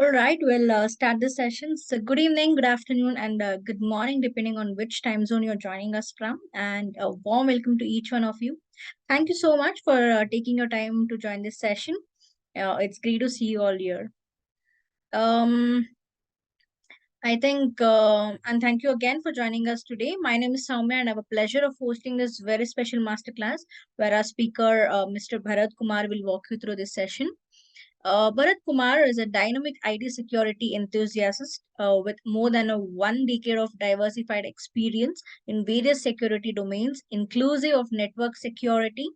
All right, we'll start the session. So, good evening, good afternoon, and good morning, depending on which time zone you're joining us from. And a warm welcome to each one of you. Thank you so much for taking your time to join this session. It's great to see you all here. I think, and thank you again for joining us today. My name is Soumya, and I have a pleasure of hosting this very special masterclass where our speaker, Mr. Bharath Kumar, will walk you through this session. Bharath Kumar is a dynamic IT security enthusiast with more than one decade of diversified experience in various security domains, inclusive of network security,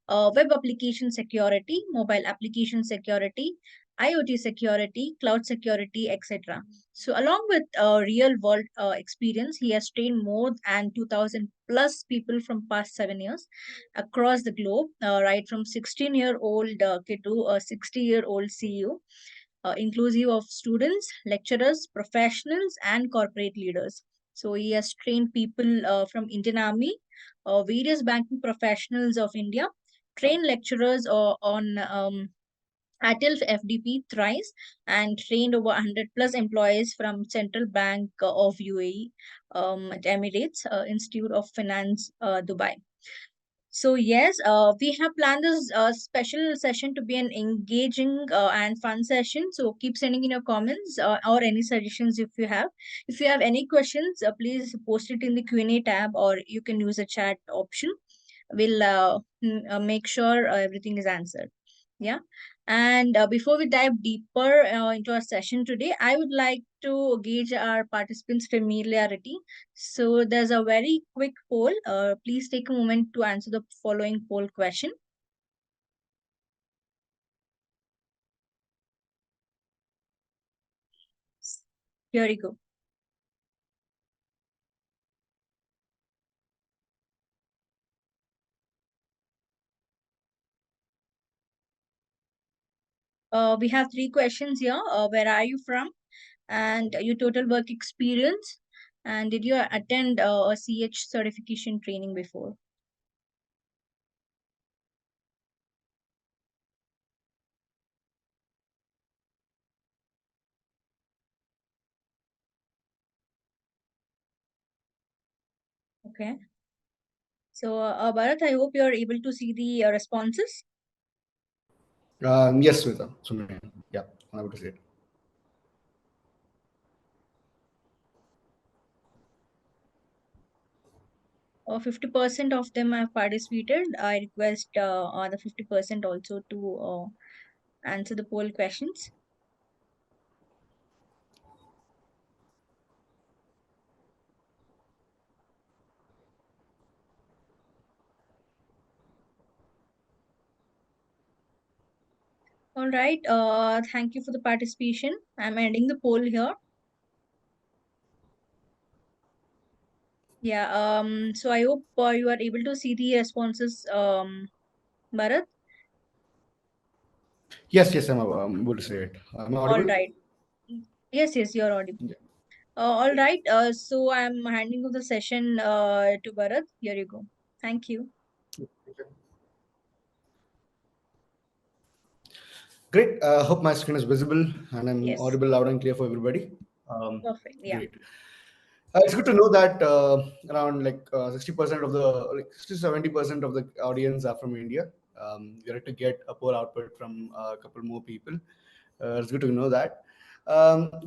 web application security, mobile application security, IoT security, cloud security, etc. So, along with real world experience, he has trained more than 2,000 plus people from past 7 years across the globe, right from 16-year-old kid to a 60-year-old CEO, inclusive of students, lecturers, professionals, and corporate leaders. So he has trained people from Indian Army, various banking professionals of India, trained lecturers on ATIL FDP thrice, and trained over 100 plus employees from Central Bank of UAE, Emirates, Institute of Finance, Dubai. So yes, we have planned this special session to be an engaging and fun session. So keep sending in your comments or any suggestions if you have. If you have any questions, please post it in the Q&A tab, or you can use a chat option. We'll make sure everything is answered. Yeah. And before we dive deeper into our session today, I would like to gauge our participants' familiarity. So there's a very quick poll. Please take a moment to answer the following poll question. Here you go. We have three questions here. Where are you from? And your total work experience? And did you attend a CH certification training before? Okay. So, Bharat, I hope you're able to see the responses. Yes, Smita. Yeah, I'm able to see it. 50% of them have participated. I request the 50% also to answer the poll questions. All right. Thank you for the participation. I'm ending the poll here. Yeah. So I hope you are able to see the responses, Bharat. Yes, yes, I'm able to see it. Am I All audible? right. Yes, you're audible. Yeah. All right. So I'm handing over the session to Bharat. Here you go. Thank you. Great. Hope my screen is visible and I'm Yes. audible loud and clear for everybody. Perfect. Yeah. Great. It's good to know that around 60% of the 60 to 70% of the audience are from India. We are to get a poll output from a couple more people. It's good to know that.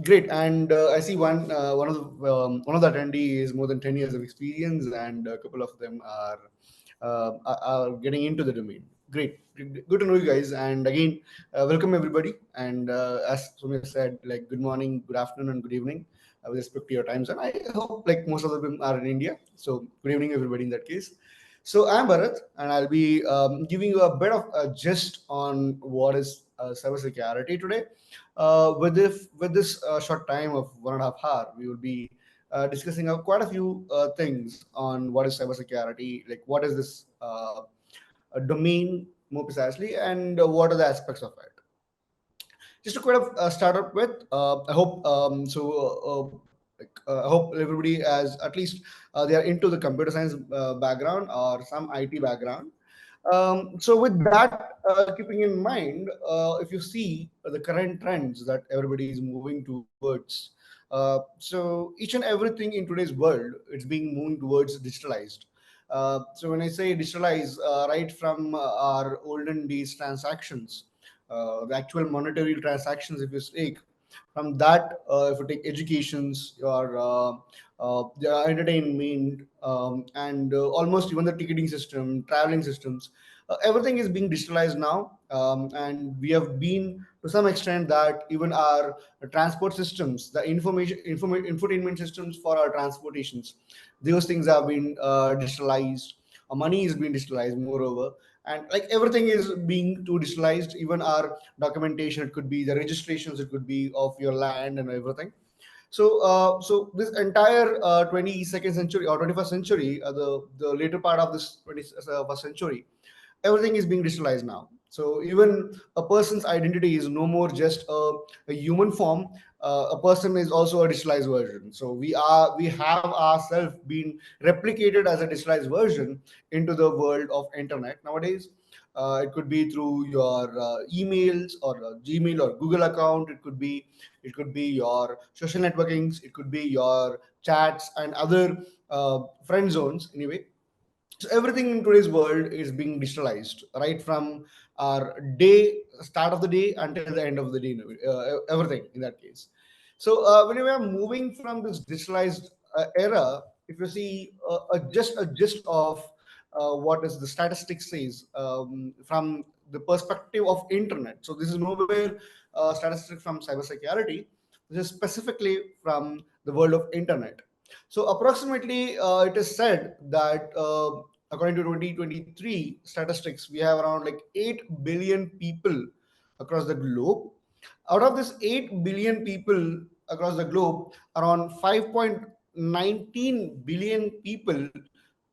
Great, and I see one of the attendees more than 10 years of experience, and a couple of them are getting into the domain. Great, good to know you guys, and again, welcome everybody. And as Sumit said, like good morning, good afternoon, and good evening with respect to your time zone. I hope like most of them are in India. So good evening, everybody. In that case, so I'm Bharat, and I'll be giving you a bit of a gist on what is cybersecurity today. With this short time of 1.5 hours, we will be discussing quite a few things on what is cybersecurity, like what is this domain more precisely, and what are the aspects of it. Just to kind of start up with, I hope I hope everybody has at least they are into the computer science background or some IT background. So with that, keeping in mind, if you see the current trends that everybody is moving towards, so each and everything in today's world, it's being moving towards digitalized. So when I say digitalize, right from our olden days transactions, the actual monetary transactions, if you take from that, if you take educations, your the entertainment, and almost even the ticketing system, traveling systems, everything is being digitalized now, and we have been to some extent that even our transport systems, the infotainment systems for our transportations, those things have been digitalized. Money is being digitalized, moreover, and like everything is being too digitalized. Even our documentation, it could be the registrations, it could be of your land and everything. So this entire 22nd century or 21st century, the later part of this 21st century, everything is being digitalized now. So even a person's identity is no more just a human form. A person is also a digitalized version. So we have ourselves been replicated as a digitalized version into the world of internet nowadays. It could be through your emails or Gmail or Google account. It could be your social networkings. It could be your chats and other friend zones. Anyway, so everything in today's world is being digitalized, right from our day start of the day until the end of the day, everything in that case. So when we are moving from this digitalized era, if you see just a gist of what is the statistics says, from the perspective of internet. So this is nowhere statistics from cybersecurity. This is specifically from the world of internet. So approximately, it is said that according to 2023 statistics, we have around like 8 billion people across the globe. Out of this 8 billion people across the globe, around 5.19 billion people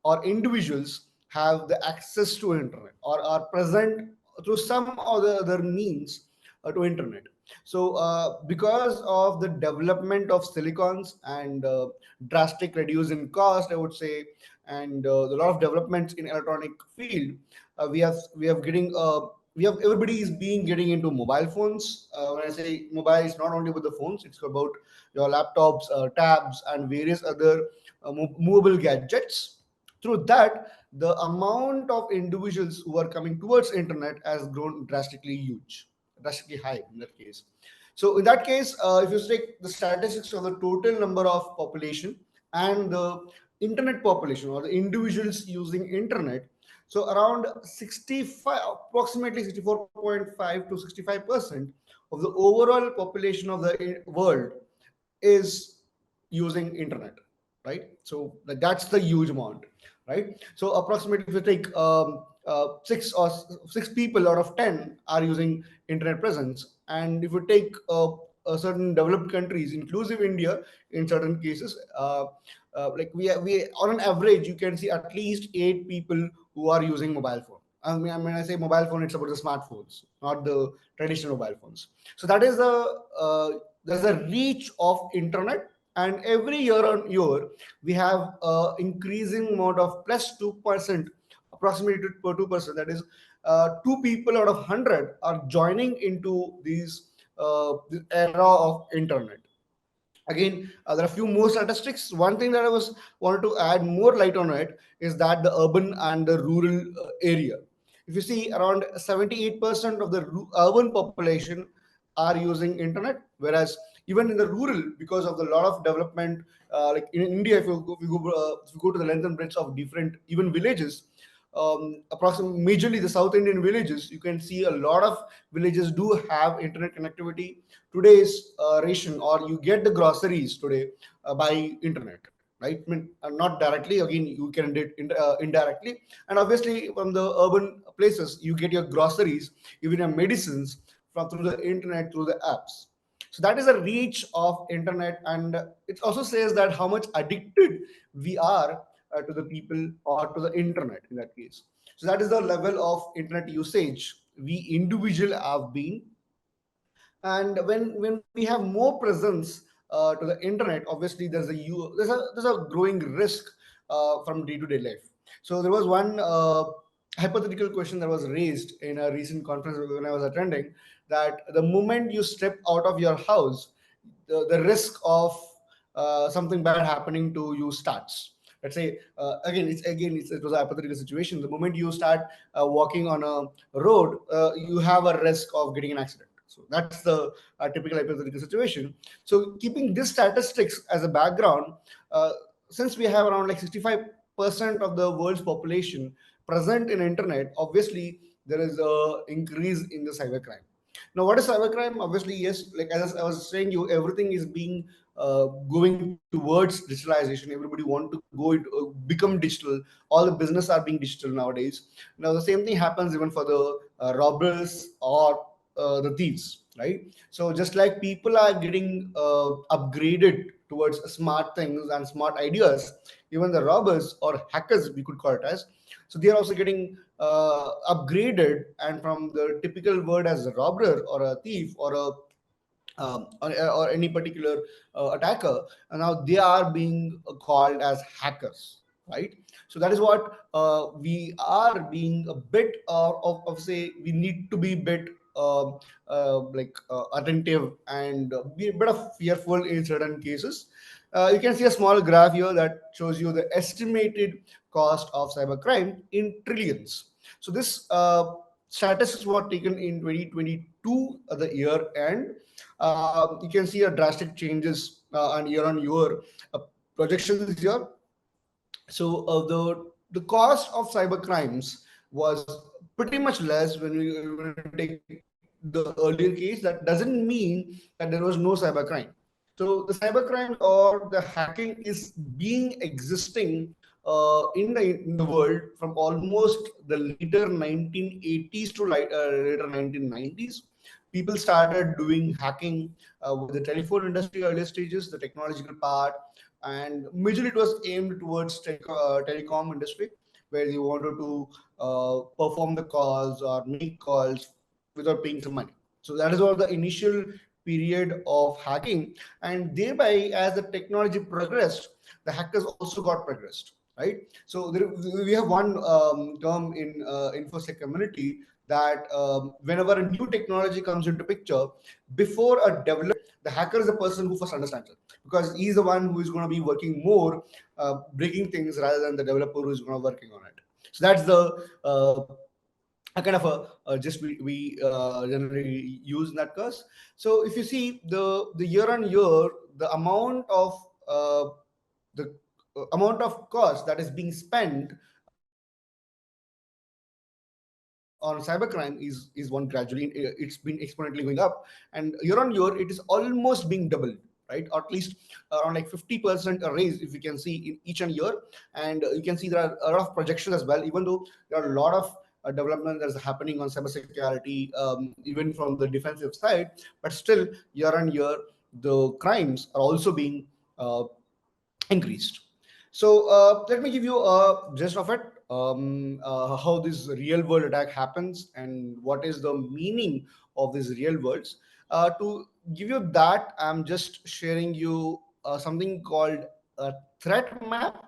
or individuals have the access to internet or are present through some or the other means to internet. So because of the development of silicons and drastic reduce in cost, I would say, and a lot of developments in electronic field, we have getting we have everybody is being getting into mobile phones. When I say mobile, it's not only with the phones; it's about your laptops, tabs, and various other movable gadgets. Through that, the amount of individuals who are coming towards internet has grown drastically huge, drastically high in that case. So in that case, if you take the statistics of the total number of population and the internet population or the individuals using internet, so around 65, approximately 64.5 to 65% of the overall population of the world is using internet, right? So that's the huge amount, right? So approximately, if you take six people out of 10 are using internet presence, and if you take a certain developed countries, inclusive India, in certain cases, like we on an average, you can see at least 8 people who are using mobile phone. When I say mobile phone, it's about the smartphones, not the traditional mobile phones. So that is there's a reach of internet, and every year on year we have increasing amount of plus 2%, approximately to 2%. That is, 2 people out of 100 are joining into this era of internet. Again, there are a few more statistics. One thing that I was wanted to add more light on it is that the urban and the rural area, if you see, around 78% of the urban population are using internet, whereas even in the rural, because of the lot of development, like in India, if you go to the length and breadth of different even villages, approximately majorly the South Indian villages, you can see a lot of villages do have internet connectivity. Today's ration, or you get the groceries today by internet, right? I mean, not directly, again you can do it indirectly, and obviously from the urban places you get your groceries, even your medicines, from through the internet, through the apps. So that is a reach of internet, and it also says that how much addicted we are to the people or to the internet in that case. So that is the level of internet usage we individual have been. And when we have more presence to the internet, obviously there's a growing risk from day to day life. So there was one hypothetical question that was raised in a recent conference when I was attending, that the moment you step out of your house, the risk of something bad happening to you starts. Let's say it was a hypothetical situation. The moment you start walking on a road, you have a risk of getting an accident. So that's the typical hypothetical situation. So keeping these statistics as a background, uh, since we have around like 65% of the world's population present in internet, obviously there is a increase in the cybercrime. Now, what is cybercrime? Obviously, yes, like as I was saying, you everything is being going towards digitalization. Everybody want to go become digital. All the business are being digital nowadays. Now, the same thing happens even for the robbers or the thieves, right? So, just like people are getting upgraded towards smart things and smart ideas, even the robbers or hackers, we could call it as, so they are also getting upgraded, and from the typical word as a robber or a thief or a or any particular attacker, and now they are being called as hackers, right? So that is what we are being a bit of say we need to be a bit attentive and be a bit of fearful in certain cases. You can see a small graph here that shows you the estimated cost of cybercrime in trillions. So this statistics were taken in 2022 at the year end. You can see a drastic changes on year projections here. So the cost of cyber crimes was pretty much less when we take the earlier case. That doesn't mean that there was no cyber crime. So the cyber crimes or the hacking is being existing in the world from almost the later 1980s to later 1990s. People started doing hacking with the telephone industry earlier stages, the technological part, and majorly it was aimed towards telecom industry, where you wanted to perform the calls or make calls without paying some money. So that is all the initial period of hacking, and thereby as the technology progressed, the hackers also got progressed, right? So we have one term in infosec community that whenever a new technology comes into picture, before a developer, the hacker is the person who first understands it, because he's the one who is going to be working more breaking things rather than the developer who is going to working on it. So that's the a kind of a just we generally use in that case. So if you see the year on year, the the amount of cost that is being spent on cybercrime is one gradually, it's been exponentially going up, and year on year it is almost being doubled, right? Or at least around like 50% a raise if you can see in each and year. And you can see there are a lot of projections as well, even though there are a lot of development that's happening on cybersecurity, even from the defensive side, but still year on year the crimes are also being increased. So let me give you a gist of it, how this real world attack happens and what is the meaning of these real worlds. To give you that, I'm just sharing you something called a threat map.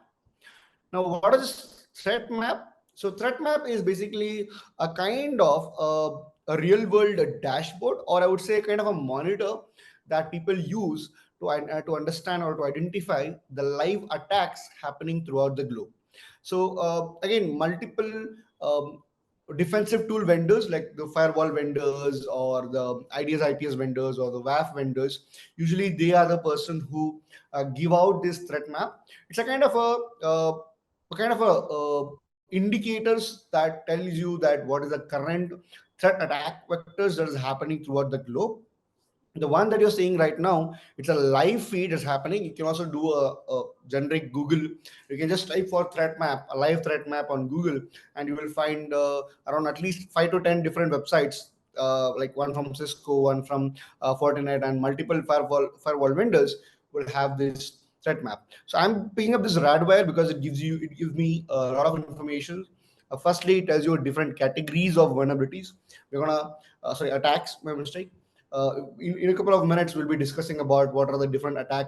Now, what is this threat map? So, threat map is basically a kind of a real world dashboard, or I would say kind of a monitor that people use to understand or to identify the live attacks happening throughout the globe. So, again, multiple defensive tool vendors like the firewall vendors or the IDS IPS vendors or the WAF vendors, usually they are the person who give out this threat map. It's a kind of a indicators that tells you that what is the current threat attack vectors that is happening throughout the globe. The one that you're seeing right now, it's a live feed is happening. You can also do a generic Google. You can just type for threat map, a live threat map on Google, and you will find around at least 5 to 10 different websites, like one from Cisco, one from Fortinet, and multiple firewall vendors will have this threat map. So I'm picking up this Radware because it gives me a lot of information. Firstly, it tells you different categories of vulnerabilities. We're gonna sorry attacks, my mistake. In a couple of minutes, we'll be discussing about what are the different attack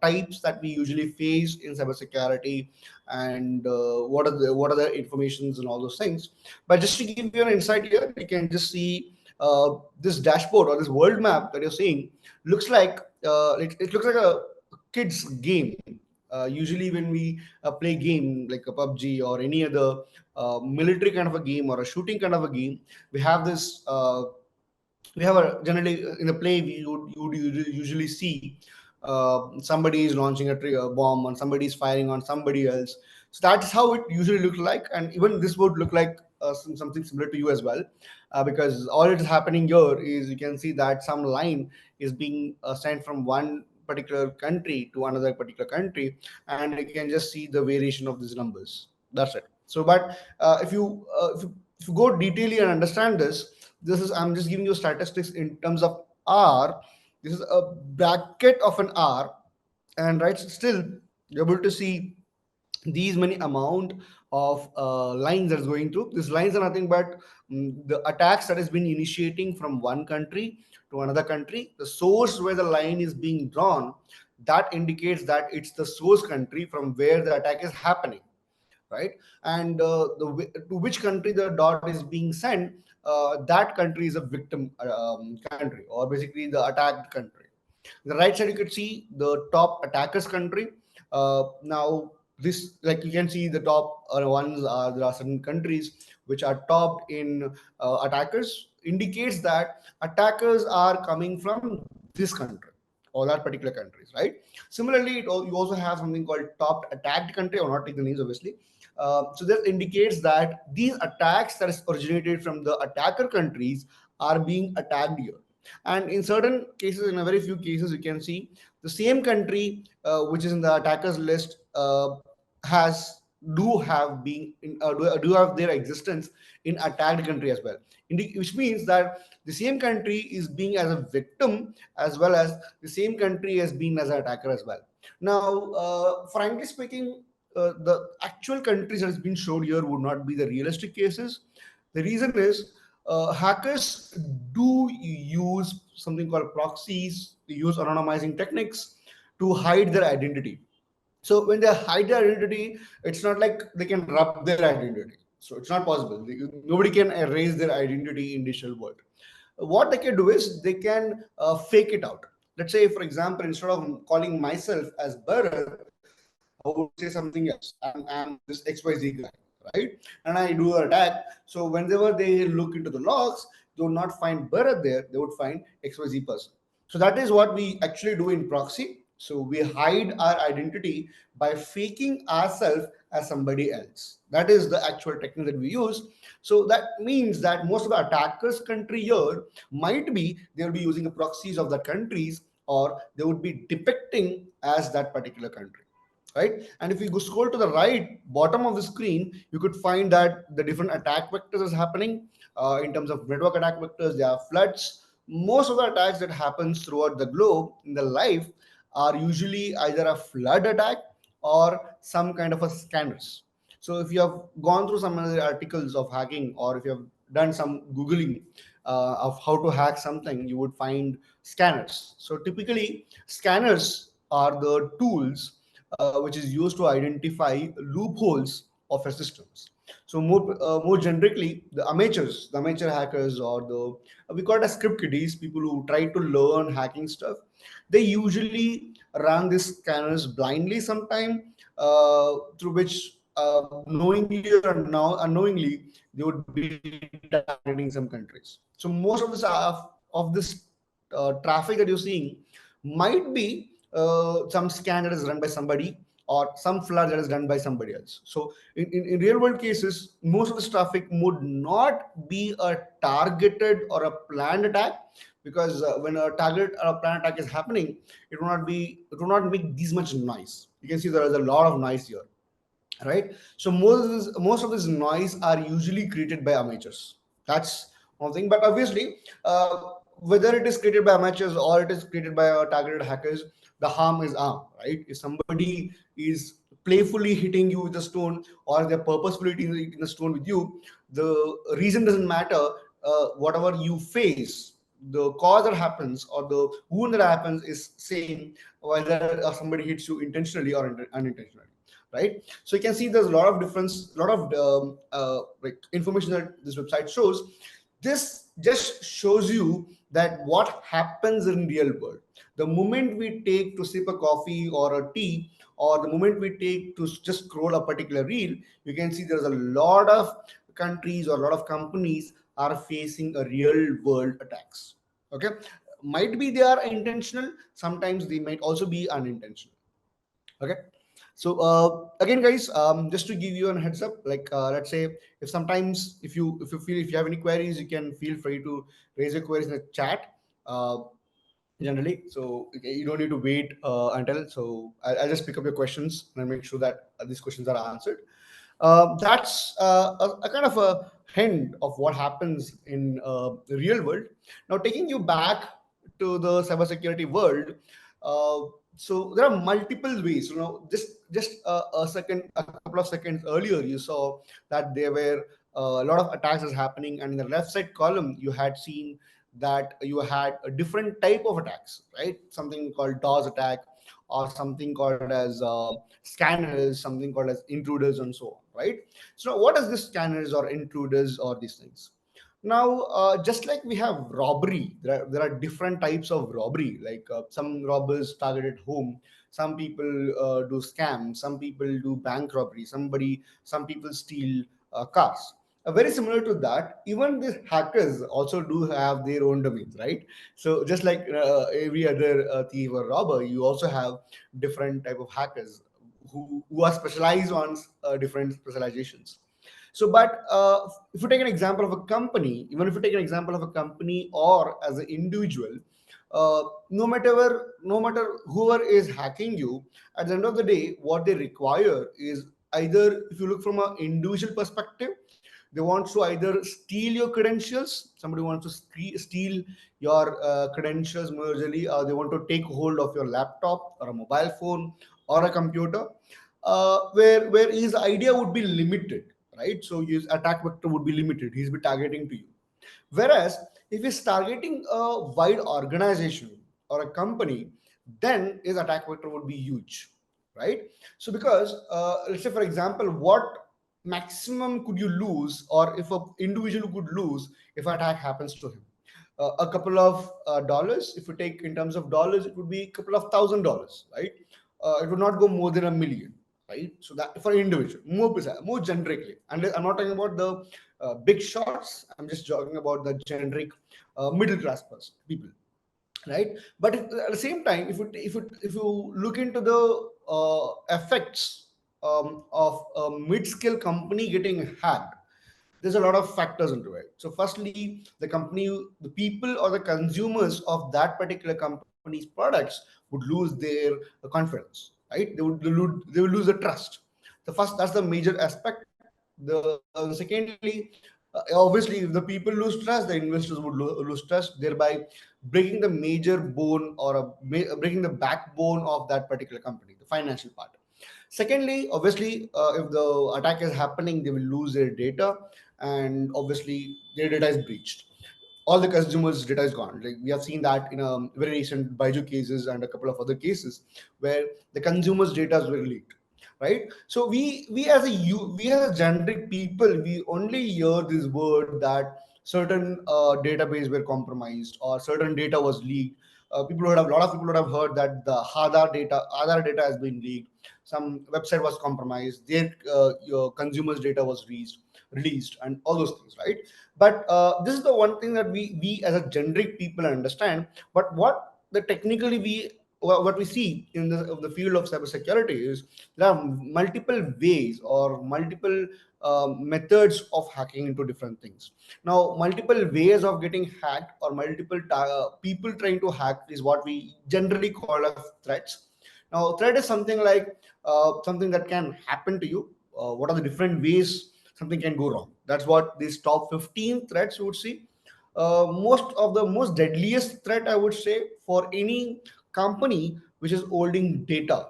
types that we usually face in cybersecurity, and what are the informations and all those things. But just to give you an insight here, you can just see this dashboard or this world map that you're seeing looks like it looks like a kids game. Usually when we play game like a PUBG or any other military kind of a game or a shooting kind of a game, we have this we have a generally in the play you would usually see somebody is launching a bomb and somebody is firing on somebody else. So that's how it usually looks like, and even this would look like something similar to you as well, because all it is happening here is you can see that some line is being sent from one particular country to another particular country, and you can just see the variation of these numbers. That's it. So but if you go detailedly and understand this, this is, I'm just giving you statistics in terms of R. This is a bracket of an R, and right, still you're able to see these many amount of lines that's going through. These lines are nothing but the attacks that has been initiating from one country to another country. The source where the line is being drawn, that indicates that it's the source country from where the attack is happening, right? And to which country the dot is being sent, that country is a victim country, or basically the attacked country. The right side you could see the top attackers country. Now this, like you can see the top ones are, there are certain countries which are topped in attackers, indicates that attackers are coming from this country or that particular countries, right? Similarly, you also have something called top attacked country. I will not take the names obviously. So that indicates that these attacks that is originated from the attacker countries are being attacked here. And in certain cases, in a very few cases, you can see the same country which is in the attackers list has do have being do have their existence in attacked country as well, which means that the same country is being as a victim as well as the same country has been as an attacker as well. Now, frankly speaking, the actual countries that has been showed here would not be the realistic cases. The reason is hackers do use something called proxies. They use anonymizing techniques to hide their identity. So when they hide their identity, it's not like they can rub their identity. So it's not possible. Nobody can erase their identity in digital world. What they can do is they can fake it out. Let's say, for example, instead of calling myself as Bharat, I would say something else. I'm this XYZ guy, right? And I do an attack. So whenever they look into the logs, they would not find Bharat there. They would find XYZ person. So that is what we actually do in proxy. So we hide our identity by faking ourselves as somebody else. That is the actual technique that we use. So that means that most of the attackers' country here might be they will be using the proxies of the countries, or they would be depicting as that particular country, right? And if you go scroll to the right bottom of the screen, you could find that the different attack vectors is happening. In terms of network attack vectors, there are floods. Most of the attacks that happens throughout the globe in the life are usually either a flood attack or some kind of a scanners. So if you have gone through some of the articles of hacking, or if you have done some googling of how to hack something, you would find scanners. So typically scanners are the tools which is used to identify loopholes of a systems. So more generically, the amateurs, the amateur hackers, or the we call it as script kiddies, people who try to learn hacking stuff, they usually run these scanners blindly sometime, through which knowingly or unknowingly they would be targeting some countries. So most of this traffic that you're seeing might be some scan that is run by somebody, or some flood that is done by somebody else. So in real world cases, most of this traffic would not be a targeted or a planned attack, because when a target or a planned attack is happening, it will not make this much noise. You can see there is a lot of noise here, right? So most of this noise are usually created by amateurs. That's one thing. But obviously, whether it is created by amateurs or it is created by targeted hackers, the harm is harm, right? If somebody is playfully hitting you with a stone, or they're purposefully hitting the stone with you, the reason doesn't matter. Whatever you face, the cause that happens or the wound that happens is same whether somebody hits you intentionally or unintentionally, right? So you can see there's a lot of difference, a lot of like information that this website shows. This just shows you that what happens in real world. The moment we take to sip a coffee or a tea, or the moment we take to just scroll a particular reel, you can see there's a lot of countries or a lot of companies are facing a real world attacks. Okay, might be they are intentional, sometimes they might also be unintentional. Okay, so again guys, just to give you a heads up, like let's say if sometimes if you feel, if you have any queries, you can feel free to raise your queries in the chat, uh, generally. So okay, you don't need to wait until, so I'll just pick up your questions and make sure that these questions are answered. That's a kind of a hint of what happens in the real world. Now, taking you back to the cybersecurity world, uh, so there are multiple ways. Just a couple of seconds earlier, you saw that there were a lot of attacks is happening, and in the left side column, you had seen that you had a different type of attacks, right? Something called DOS attack, or something called as scanners, something called as intruders, and so on, right? So what is this scanners or intruders or these things? Now, just like we have robbery, there are different types of robbery. Like some robbers targeted home, some people do scam, some people do bank robbery, some people steal cars. Very similar to that, even these hackers also do have their own domains, right? So just like every other thief or robber, you also have different type of hackers who are specialized on different specializations. So but if you take an example of a company, even if you take an example of a company or as an individual, no matter whoever is hacking you, at the end of the day, what they require is either, if you look from an individual perspective, they want to either steal your credentials, somebody wants to steal your credentials majorly, or they want to take hold of your laptop or a mobile phone or a computer, where his idea would be limited, right? So his attack vector would be limited, he's be targeting to you. Whereas if he's targeting a wide organization or a company, then his attack vector would be huge, right? So because let's say for example, what maximum could you lose, or if a individual could lose if attack happens to him? A couple of dollars. If you take in terms of dollars, it would be a couple of $1,000, right? It would not go more than 1 million, right? So that for individual, more generically, and I'm not talking about the big shots. I'm just talking about the generic middle class person people, right? But at the same time, if you look into the effects of a mid-scale company getting hacked, there's a lot of factors into it. So firstly, the company, the people or the consumers of that particular company's products would lose their confidence, right? They would lose the trust. The first, that's the major aspect. The secondly, obviously, if the people lose trust, the investors would lose trust, thereby breaking the major bone, or breaking the backbone of that particular company, the financial part. Secondly, obviously, if the attack is happening, they will lose their data, and obviously their data is breached. All the consumers' data is gone. Like we have seen that in a very recent Baiju cases and a couple of other cases where the consumers' data were leaked. Right. So we as a generic people, we only hear this word that certain database were compromised or certain data was leaked. A lot of people would have heard that the Aadhaar data has been leaked. Some website was compromised. Their your consumers' data was released, and all those things, right? But this is the one thing that we as a generic people understand. But what we see in the field of cybersecurity is there are multiple ways or multiple methods of hacking into different things. Now, multiple ways of getting hacked or multiple people trying to hack is what we generally call as threats. Now, threat is something like something that can happen to you. What are the different ways something can go wrong? That's what these top 15 threats you would see. Most deadliest threat, I would say, for any company which is holding data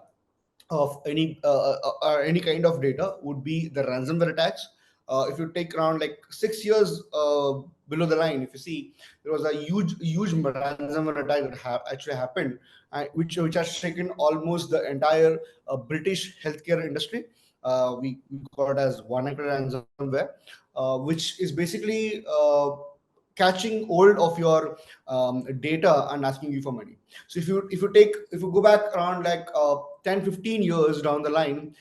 of any kind of data would be the ransomware attacks. If you take around like 6 years below the line, if you see, there was a huge ransomware attack that actually happened, which has shaken almost the entire British healthcare industry. We call it as one ransomware, which is basically catching hold of your data and asking you for money. So if you go back around like 10 15 years down the line,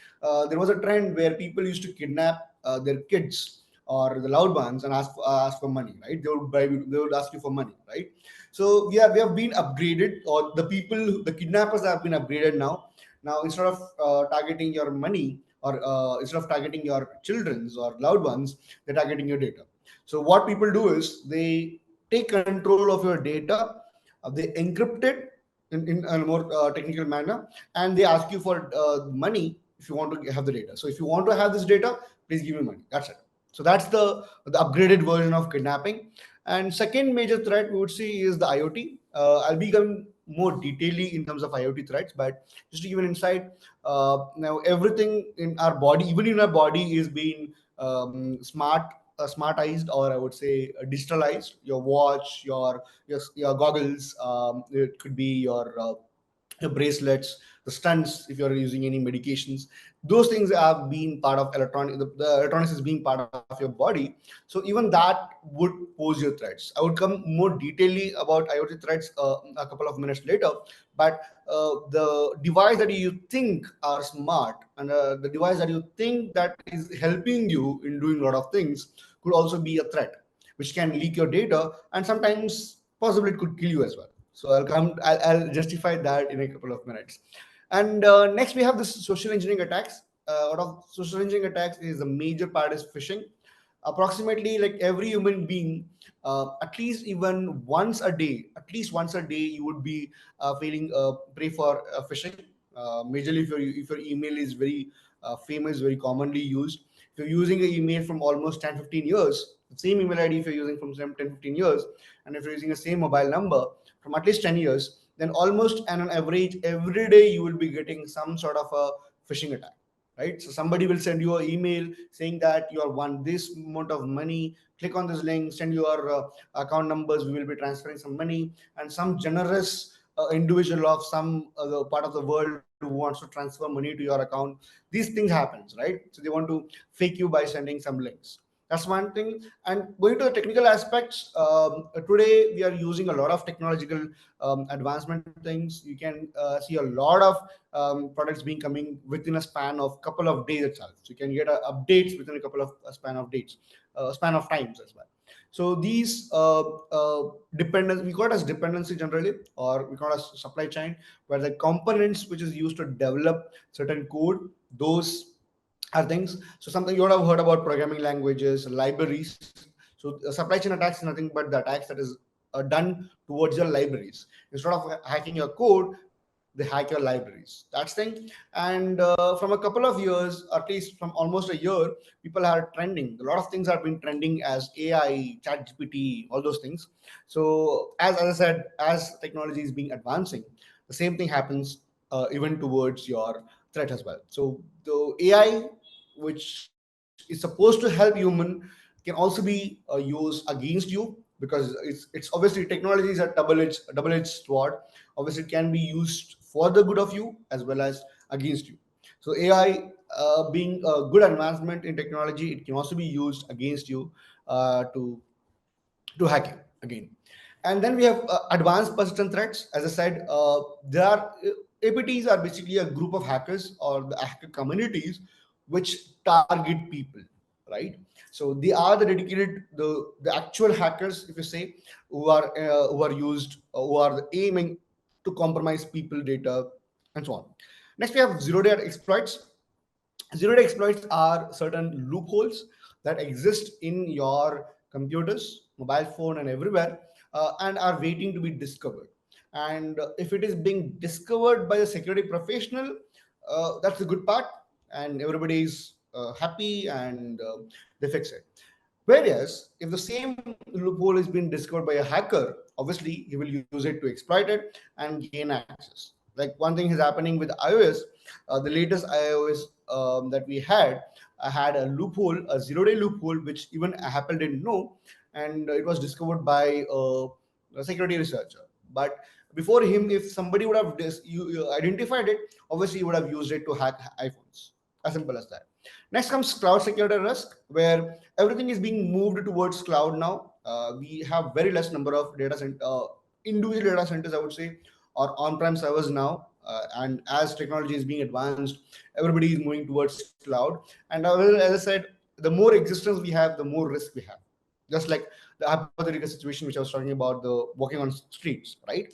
there was a trend where people used to kidnap their kids or the loved ones and ask for money, right? They would ask you for money, right? So we have been upgraded, or the kidnappers have been upgraded now. Now, instead of targeting your money, or instead of targeting your children's or loved ones, they're targeting your data. So what people do is they take control of your data, they encrypt it in a more technical manner, and they ask you for money if you want to have the data. So if you want to have this data, please give me money. That's it. So that's the upgraded version of kidnapping. And second major threat we would see is the IoT. I'll be going more detailedly in terms of IoT threats, but just to give an insight, now everything in our body, even in our body, is being smartized, or I would say digitalized. Your watch, your goggles, it could be your bracelets, the stunts, if you're using any medications. Those things have been part of electronic. The electronics is being part of your body. So even that would pose your threats. I would come more detailedly about IoT threats a couple of minutes later. But the device that you think are smart, and the device that you think that is helping you in doing a lot of things, could also be a threat, which can leak your data, and sometimes possibly it could kill you as well. So I'll justify that in a couple of minutes. And next we have this social engineering attacks. Out of social engineering attacks, is the major part is phishing. Approximately like every human being, at least even once a day, you would be feeling prey for phishing. Majorly if your email is very famous, very commonly used. If you're using an email from almost 10 15 years, the same email ID if you're using from 10 15 years, and if you're using the same mobile number from at least 10 years, then almost on an average every day you will be getting some sort of a phishing attack, right? So somebody will send you an email saying that you are won this amount of money, click on this link, send your account numbers, we will be transferring some money. And some generous individual of some other part of the world who wants to transfer money to your account, these things happens, right? So they want to fake you by sending some links. That's one thing. And going to the technical aspects, today we are using a lot of technological advancement things. You can see a lot of products being coming within a span of couple of days itself. So you can get updates within a couple of span of times as well. So these dependence, we call it as dependency generally, or we call it as supply chain, where the components which is used to develop certain code, those are things. So something you would have heard about programming languages, libraries. So supply chain attacks is nothing but the attacks that is done towards your libraries. Instead of hacking your code, they hack your libraries. That's thing. And from a couple of years, at least from almost a year, people are trending. A lot of things have been trending as AI, chat GPT, all those things. So as I said, as technology is being advancing, the same thing happens even towards your threat as well. So the AI, which is supposed to help human, can also be used against you, because it's obviously technology is a double edged sword. Obviously it can be used for the good of you as well as against you. So AI, being a good advancement in technology, it can also be used against you, to hacking again. And then we have advanced persistent threats. As I said, there are APTs are basically a group of hackers or the hacker communities which target people, right? So they are the dedicated, the actual hackers, if you say, who are used, who are aiming to compromise people data and so on. Next we have zero-day exploits. Zero-day exploits are certain loopholes that exist in your computers, mobile phone, and everywhere, and are waiting to be discovered. And if it is being discovered by a security professional, that's the good part, and everybody is happy, and they fix it. Whereas, if the same loophole is being discovered by a hacker, obviously he will use it to exploit it and gain access. Like one thing is happening with iOS, the latest iOS that we had. had a loophole, a 0 day loophole, which even Apple didn't know, and it was discovered by a security researcher. But before him, if somebody would have you identified it, obviously you would have used it to hack iPhones. As simple as that. Next comes cloud security risk, where everything is being moved towards cloud now. We have very less number of individual data centers, I would say, or on-prem servers now. And as technology is being advanced, everybody is moving towards cloud. And as I said, the more existence we have, the more risk we have. Just like the hypothetical situation which I was talking about, the walking on streets, right?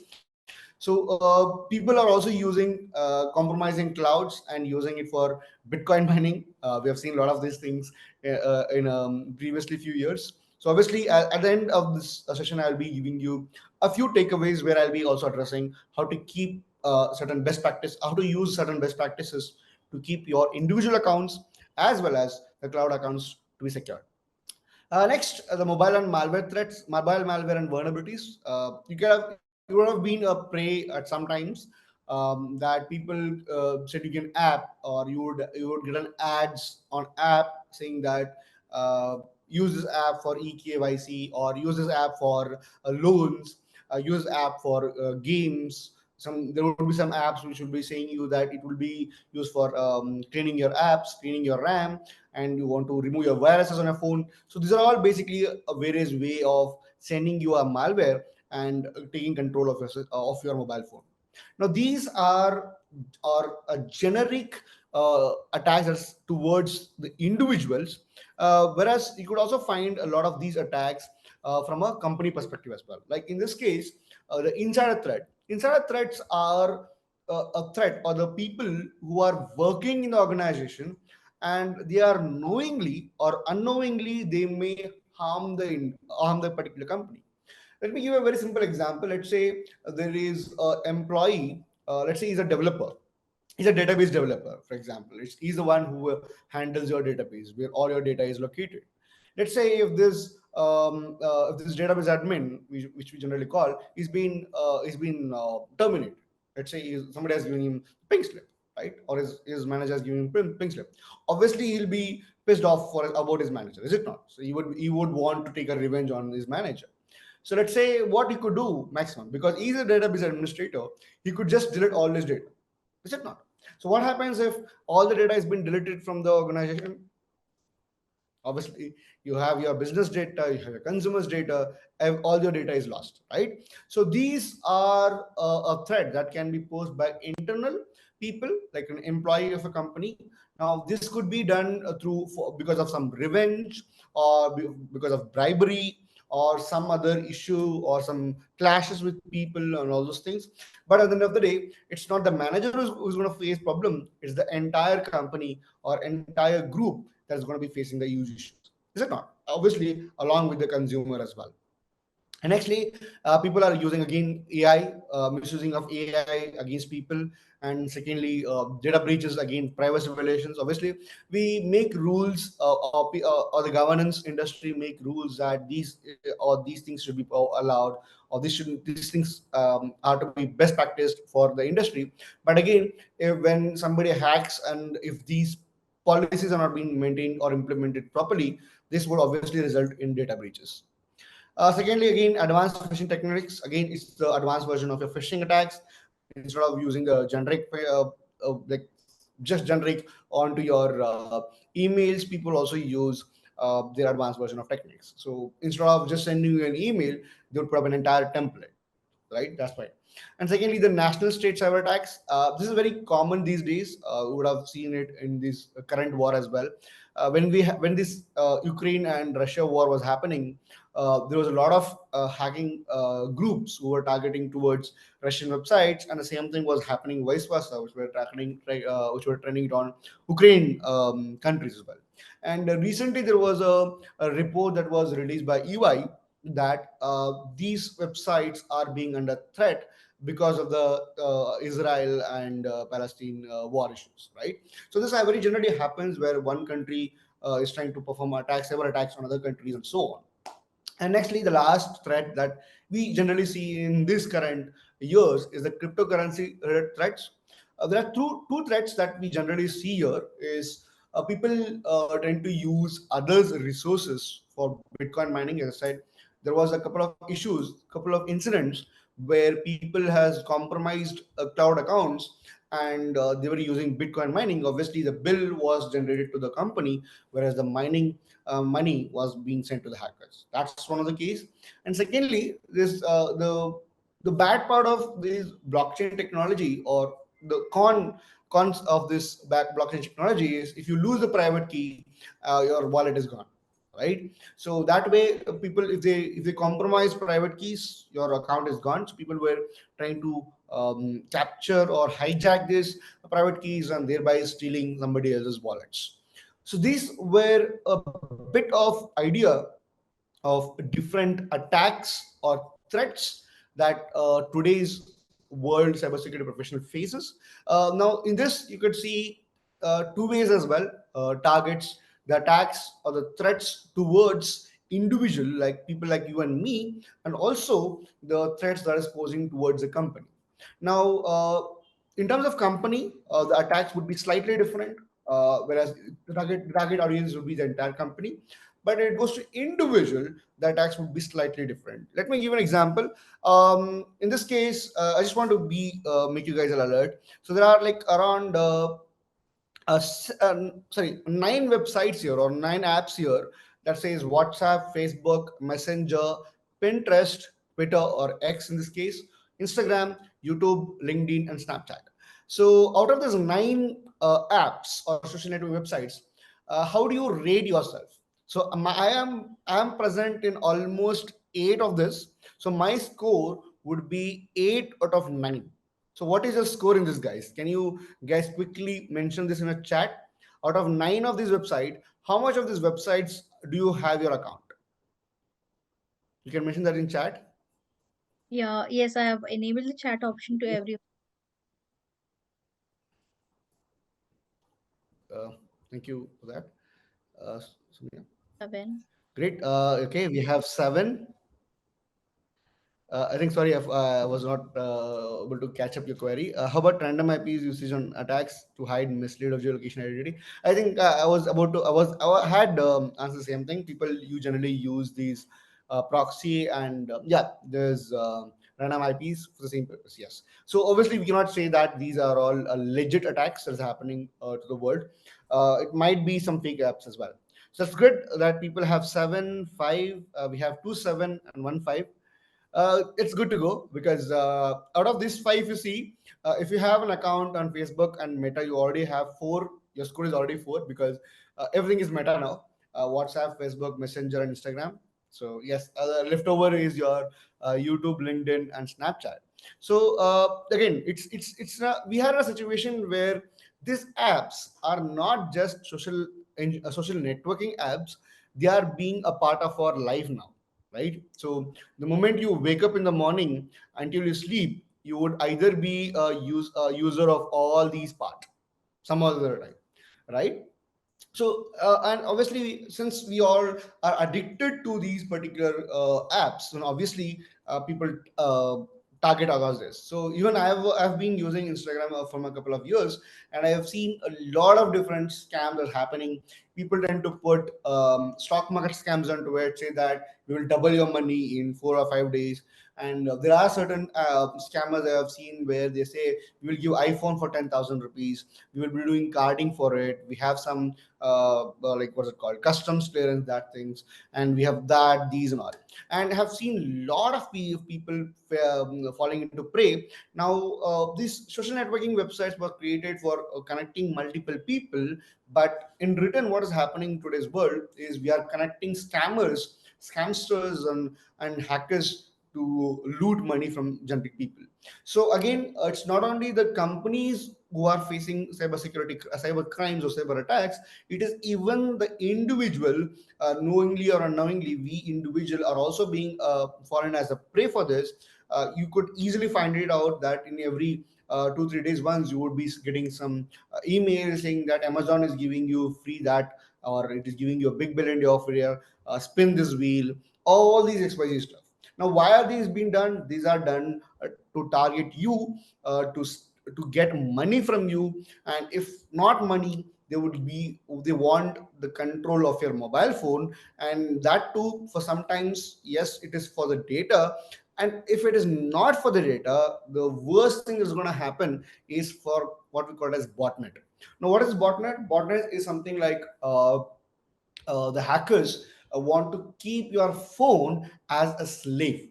So people are also using compromising clouds and using it for Bitcoin mining. We have seen a lot of these things in previously few years. So obviously, at the end of this session, I'll be giving you a few takeaways where I'll be also addressing how to keep certain best practice, how to use certain best practices to keep your individual accounts as well as the cloud accounts to be secure. Next, the mobile and malware threats, mobile malware and vulnerabilities. You would have been a prey at some times, that people said you can app, or you would get an ads on app saying that use this app for eKYC, or use this app for loans, use app for games. There would be some apps which will be saying you that it will be used for cleaning your apps, cleaning your RAM, and you want to remove your viruses on your phone. So these are all basically a various way of sending you a malware and taking control of your mobile phone. Now these are a generic attacks towards the individuals, whereas you could also find a lot of these attacks from a company perspective as well. Like in this case, the insider threat. Insider threats are a threat, or the people who are working in the organization, and they are knowingly or unknowingly they may harm the particular company. Let me give a very simple example. Let's say there is an employee. Let's say he's a developer. He's a database developer, for example. He's the one who handles your database, where all your data is located. Let's say if this database admin, which we generally call, is been terminated. Let's say somebody has given him pink slip, right? Or his manager has given him pink slip. Obviously, he'll be pissed off about his manager, is it not? So he would want to take a revenge on his manager. So let's say what he could do maximum, because he's a database administrator, he could just delete all his data. Is it not? So what happens if all the data has been deleted from the organization? Obviously, you have your business data, you have your consumers data, and all your data is lost, right? So these are a threat that can be posed by internal people, like an employee of a company. Now this could be done because of some revenge, or because of bribery, or some other issue, or some clashes with people and all those things. But at the end of the day, it's not the manager who's going to face problem, it's the entire company or entire group that's going to be facing the huge issues. Is it not? Obviously, along with the consumer as well. And actually, people are using again AI, misusing of AI against people. And secondly, data breaches, again privacy violations. Obviously, we make rules, or the governance industry make rules that these things should be allowed, or these things are to be best practiced for the industry. But again, when somebody hacks, and if these policies are not being maintained or implemented properly, this would obviously result in data breaches. Secondly, again, advanced phishing techniques. Again, it's the advanced version of your phishing attacks. Instead of using the generic, like just generic onto your emails, people also use their advanced version of techniques. So instead of just sending you an email, they would put up an entire template, right? That's why. And secondly, the national state cyber attacks. This is very common these days. We would have seen it in this current war as well. When this Ukraine and Russia war was happening, there was a lot of hacking groups who were targeting towards Russian websites, and the same thing was happening vice versa, which were trending on Ukraine countries as well. And recently, there was a report that was released by EY that these websites are being under threat because of the Israel and Palestine war issues, right? So this very generally happens where one country is trying to perform attacks, several attacks on other countries, and so on. And nextly, the last threat that we generally see in this current years is the cryptocurrency threats. There are two threats that we generally see here. Is people tend to use others' resources for Bitcoin mining. As I said, there was a couple of issues, couple of incidents where people has compromised cloud accounts, and they were using Bitcoin mining. Obviously, the bill was generated to the company, whereas the mining money was being sent to the hackers. That's one of the case. And secondly, this the bad part of this blockchain technology, or the cons of this back blockchain technology, is if you lose the private key, your wallet is gone, right? So that way, people, if they compromise private keys, your account is gone. So people were trying to capture or hijack these private keys and thereby stealing somebody else's wallets. So these were a bit of idea of different attacks or threats that today's world cybersecurity professional faces. Now, in this, you could see two ways as well: targets, the attacks or the threats towards individual, like people like you and me, and also the threats that is posing towards a company. Now, in terms of company, the attacks would be slightly different, whereas the target audience would be the entire company. But it goes to individual, the attacks would be slightly different. Let me give an example. In this case, I just want to be make you guys alert. So there are like around sorry, 9 websites here, or 9 apps here, that says WhatsApp, Facebook, Messenger, Pinterest, Twitter or X in this case, Instagram, YouTube, LinkedIn, and Snapchat. So out of those 9 apps or social network websites, how do you rate yourself? So I am present in almost 8 of this. So my score would be 8 out of 9. So what is your score in this, guys? Can you guys quickly mention this in a chat? Out of 9 of these websites, how much of these websites do you have your account? You can mention that in chat. Yeah, yes, I have enabled the chat option to every Uh, Thank you for that. Soumya. seven. Great. Okay, we have 7. I think, sorry, I was not able to catch up your query. How about random IPs usage on attacks to hide, mislead of geolocation identity? I think I had answered the same thing. People, you generally use these proxy, and yeah, there's random IPs for the same purpose. Yes. So obviously, we cannot say that these are all legit attacks that is happening to the world. It might be some fake apps as well. So it's good that people have 7, 5. We have 2 7 and 1 5. It's good to go, because out of these 5, you see, if you have an account on Facebook and Meta, you already have 4. Your score is already 4, because everything is Meta now: WhatsApp, Facebook, Messenger, and Instagram. So yes, the leftover is your YouTube, LinkedIn, and Snapchat. So again, we are in a situation where these apps are not just social networking apps; they are being a part of our life now, right? So the moment you wake up in the morning until you sleep, you would either be a user of all these parts some other time, right? So and obviously, since we all are addicted to these particular apps, and obviously people target us this. So even I've been using Instagram from a couple of years, and I have seen a lot of different scams that are happening. People tend to put stock market scams onto it, say that we will double your money in 4 or 5 days. And there are certain scammers I have seen where they say we will give iPhone for 10,000 rupees, we will be doing carding for it, we have some like what's it called, customs clearance, that things, and we have that, these and all. And have seen a lot of people falling into prey. Now these social networking websites were created for connecting multiple people, but in return, what is happening in today's world is we are connecting scamsters, and hackers to loot money from generic people. So again, it's not only the companies who are facing cyber crimes or cyber attacks. It is even the individual, knowingly or unknowingly, we individual are also being fallen as a prey for this. You could easily find it out that in every 2 3 days once, you would be getting some email saying that Amazon is giving you free that, or it is giving you a big billion offer here, spin this wheel, all these XYZ stuff. Now, why are these being done? These are done to target you, to get money from you, and if not money, they want the control of your mobile phone, and that too for sometimes, yes, it is for the data. And if it is not for the data, the worst thing that's going to happen is for what we call as botnet. Now, what is botnet? Botnet is something like the hackers want to keep your phone as a slave,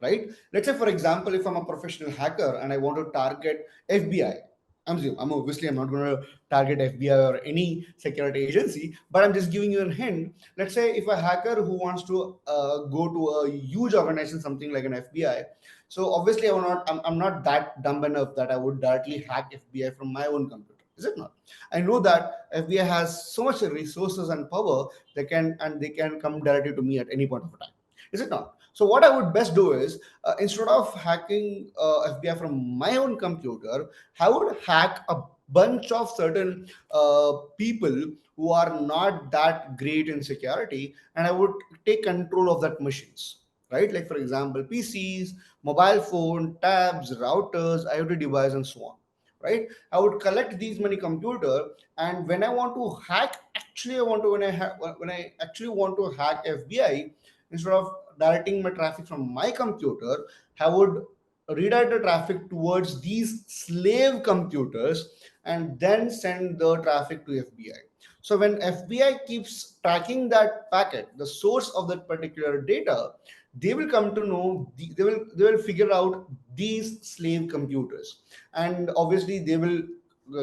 right? Let's say, for example, if I'm a professional hacker and I want to target FBI, I'm obviously I'm not going to target FBI or any security agency, but I'm just giving you a hint. Let's say if a hacker who wants to go to a huge organization, something like an FBI, so obviously I'm not that dumb enough that I would directly hack FBI from my own computer, is it not? I know that FBI has so much resources and power they can come directly to me at any point of time. Is it not? So what I would best do is instead of hacking FBI from my own computer, I would hack a bunch of certain people who are not that great in security, and I would take control of that machines. Right, like for example, PCs, mobile phone, tabs, routers, IoT device, and so on. Right, I would collect these many computer, and when I want to hack, actually I want to when I actually want to hack FBI, instead of directing my traffic from my computer, I would redirect the traffic towards these slave computers and then send the traffic to FBI. So when FBI keeps tracking that packet, the source of that particular data, they will come to know they will figure out these slave computers, and obviously they will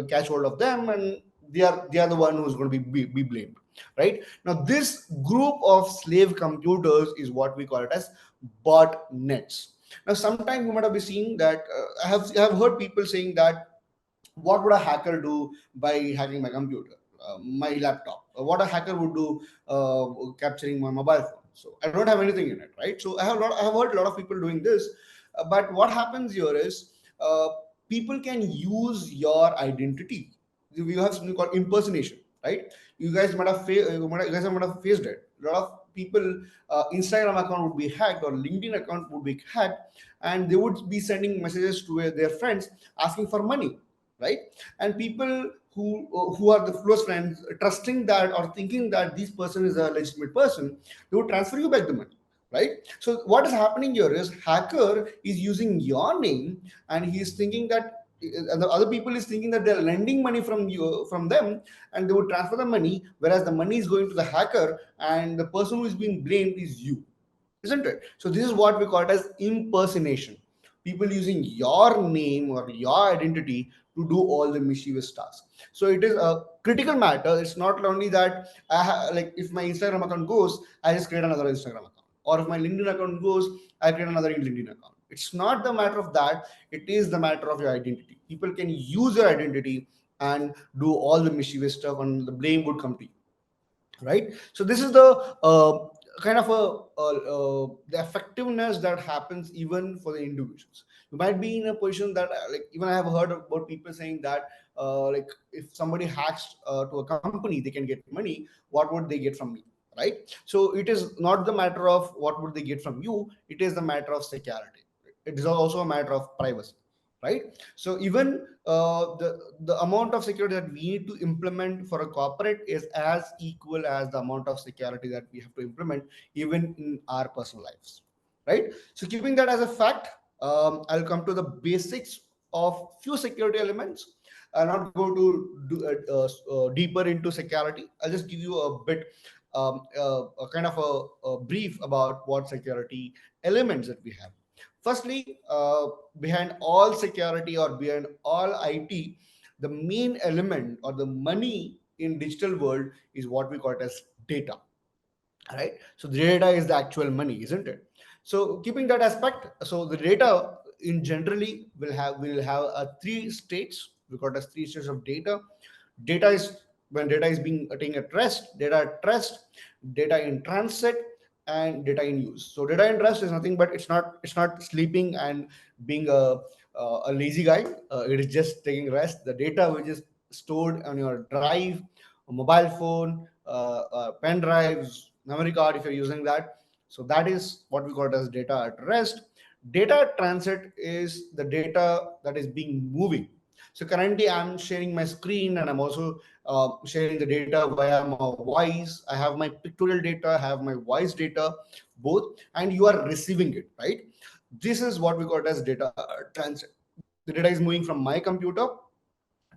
catch hold of them, and they are the one who's going to be blamed. Right, now this group of slave computers is what we call it as botnets. Now sometimes you might have been seeing that I have heard people saying that what would a hacker do by hacking my computer, my laptop? What a hacker would do capturing my mobile phone? So I don't have anything in it, right? So I have heard a lot of people doing this, but what happens here is people can use your identity. You have something called impersonation, right? You guys might have faced it. A lot of people, Instagram account would be hacked or LinkedIn account would be hacked, and they would be sending messages to their friends asking for money, right? And people who are the close friends trusting that or thinking that this person is a legitimate person, they would transfer you back the money, right? So what is happening here is hacker is using your name, and he is thinking that and the other people is thinking that they're lending money from you from them, and they would transfer the money, whereas the money is going to the hacker, and the person who is being blamed is you, isn't it? So this is what we call it as impersonation. People using your name or your identity to do all the mischievous tasks. So it is a critical matter. It's not only that like if my Instagram account goes, I just create another Instagram account, or if my LinkedIn account goes, I create another LinkedIn account. It's not the matter of that. It is the matter of your identity. People can use your identity and do all the mischievous stuff, and the blame would come to you, right? So this is the kind of the effectiveness that happens even for the individuals. You might be in a position that like even I have heard about people saying that like if somebody hacks to a company, they can get money. What would they get from me, right? So it is not the matter of what would they get from you, it is the matter of security. It is also a matter of privacy, right? So even the amount of security that we need to implement for a corporate is as equal as the amount of security that we have to implement even in our personal lives, right? So keeping that as a fact, I'll come to the basics of few security elements. I'll not go to deeper into security. I'll just give you a bit a kind of a brief about what security elements that we have. Firstly, behind all security or behind all IT, the main element or the money in digital world is what we call it as data, right? So the data is the actual money, isn't it? So keeping that aspect, so the data in generally will have three states. We call it as three states of data. Data is when data is being taken at rest, data at rest, data in transit, and data in use. So data in rest is nothing but it's not sleeping and being a lazy guy. It is just taking rest. The data which is stored on your drive, a mobile phone, pen drives, memory card if you're using that. So that is what we call it as data at rest. Data at transit is the data that is being moving. So currently I'm sharing my screen, and I'm also sharing the data via my voice. I have my pictorial data, I have my voice data, both, and you are receiving it, right? This is what we got as data transit. The data is moving from my computer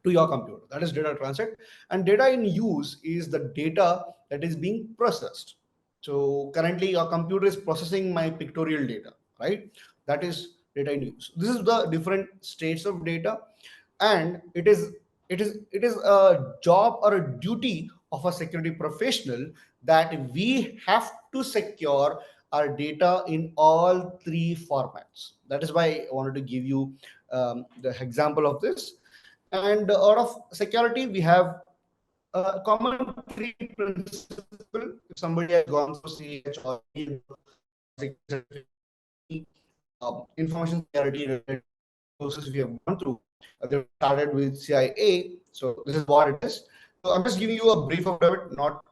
to your computer. That is data transit. And data in use is the data that is being processed. So currently your computer is processing my pictorial data, right? That is data in use. This is the different states of data, and it is a job or a duty of a security professional that we have to secure our data in all three formats. That is why I wanted to give you the example of this. And out of security, we have a common three principle. If somebody has gone through CH or any cybersecurity certificate or any information security related courses we have gone through, they would have started with CIA. So this is what it is. So I'm just giving you a brief about it.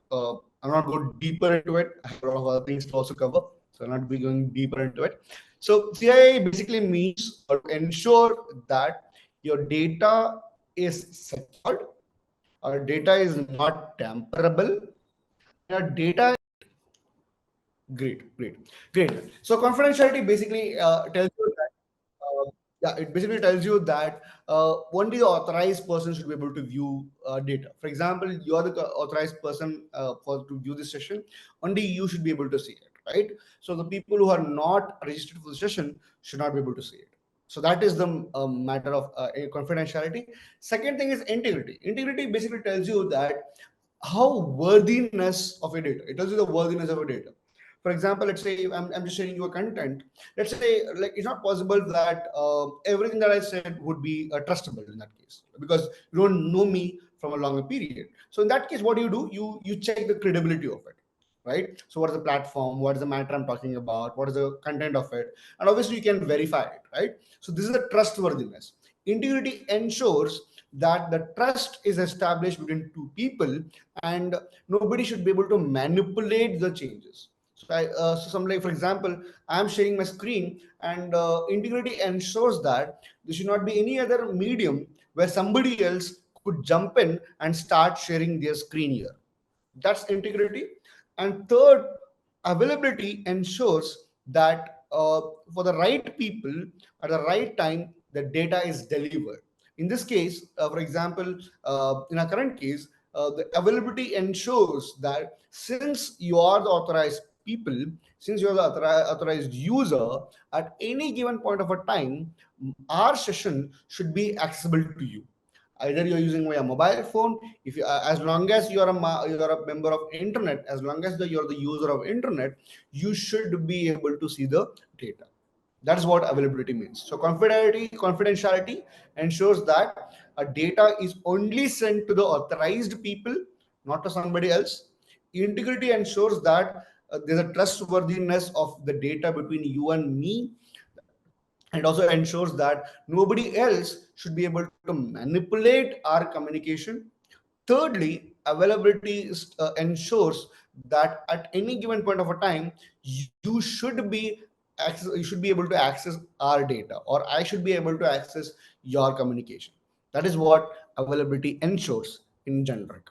I'm not going deeper into it. I have a lot of other things to also cover, so I'll not be going deeper into it. So CIA basically means to ensure that your data is secured, our data is not tamperable, and our data. Great. So confidentiality basically tells you that, yeah, it basically tells you that only the authorized person should be able to view data. For example, you are the authorized person for to view this session. Only you should be able to see it, right? So the people who are not registered for the session should not be able to see it. So that is the matter of confidentiality. Second thing is integrity. Integrity basically tells you that how worthiness of a data. It tells you the worthiness of a data. For example, let's say I'm just sharing you a content. Let's say, like, it's not possible that everything that I said would be trustable in that case, because you don't know me from a longer period. So in that case, what do? You check the credibility of it, right? So what is the platform, what is the matter I'm talking about, what is the content of it, and obviously you can verify it, right? So this is the trustworthiness. Integrity ensures that the trust is established between two people, and nobody should be able to manipulate the changes. So some, like, for example, I am sharing my screen, and integrity ensures that there should not be any other medium where somebody else could jump in and start sharing their screen here. That's integrity. And third, availability ensures that for the right people at the right time, the data is delivered. In this case, for example, in our current case, the availability ensures that since you are the authorized people, since you are the authorized user, at any given point of a time, our session should be accessible to you. Either you're using a mobile phone, if you, as long as you're a member of internet, as long as you're the user of internet, you should be able to see the data. That's what availability means. So confidentiality ensures that a data is only sent to the authorized people, not to somebody else. Integrity ensures that there's a trustworthiness of the data between you and me. It also ensures that nobody else should be able to manipulate our communication. Thirdly, availability ensures that at any given point of a time, you should be able to access our data, or I should be able to access your communication. That is what availability ensures in generic,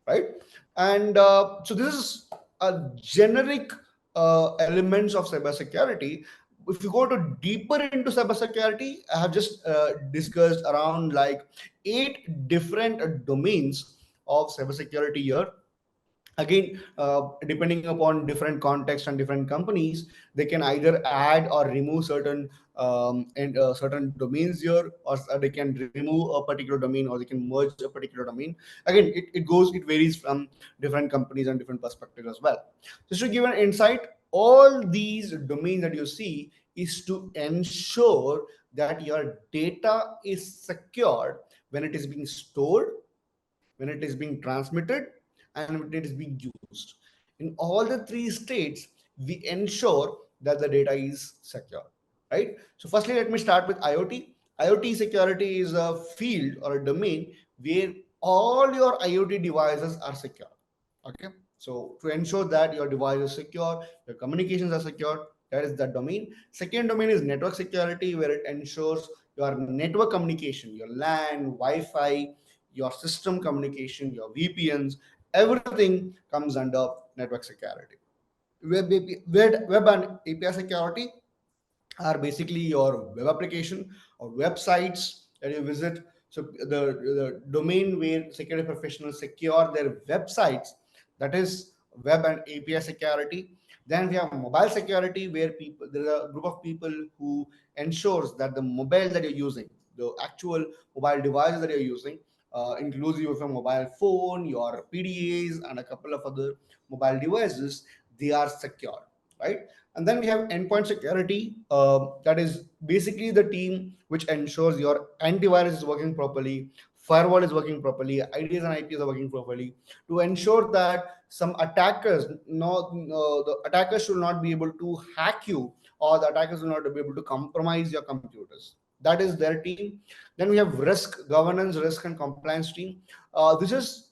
right? And so this is a generic elements of cybersecurity. If you go to deeper into cybersecurity, I have just discussed around like 8 different domains of cybersecurity here. Again, depending upon different context and different companies, they can either add or remove certain and certain domains here, or they can remove a particular domain, or they can merge a particular domain. Again, it varies from different companies and different perspectives as well. Just to give an insight, all these domains that you see is to ensure that your data is secured when it is being stored, when it is being transmitted, and when it is being used. In all the three states, we ensure that the data is secure, right? So, firstly, let me start with IoT. IoT security is a field or a domain where all your IoT devices are secure. Okay, so to ensure that your device is secure, your communications are secure, That is the domain. Second domain is network security, where it ensures your network communication, your LAN, Wi-Fi, your system communication, your VPNs, everything comes under network security. Web and API security are basically your web application or websites that you visit. So the domain where security professionals secure their websites, that is web and API security. Then we have mobile security, where people there are a group of people who ensures that the mobile that you're using, the actual mobile devices that you're using, inclusive of a mobile phone, your PDAs, and a couple of other mobile devices, they are secure, right? And then we have endpoint security. That is basically the team which ensures your antivirus is working properly, firewall is working properly, IDs and IPs are working properly, to ensure that some attackers, no, the attackers should not be able to hack you, or the attackers will not be able to compromise your computers. That is their team. Then we have risk governance, risk and compliance team. This is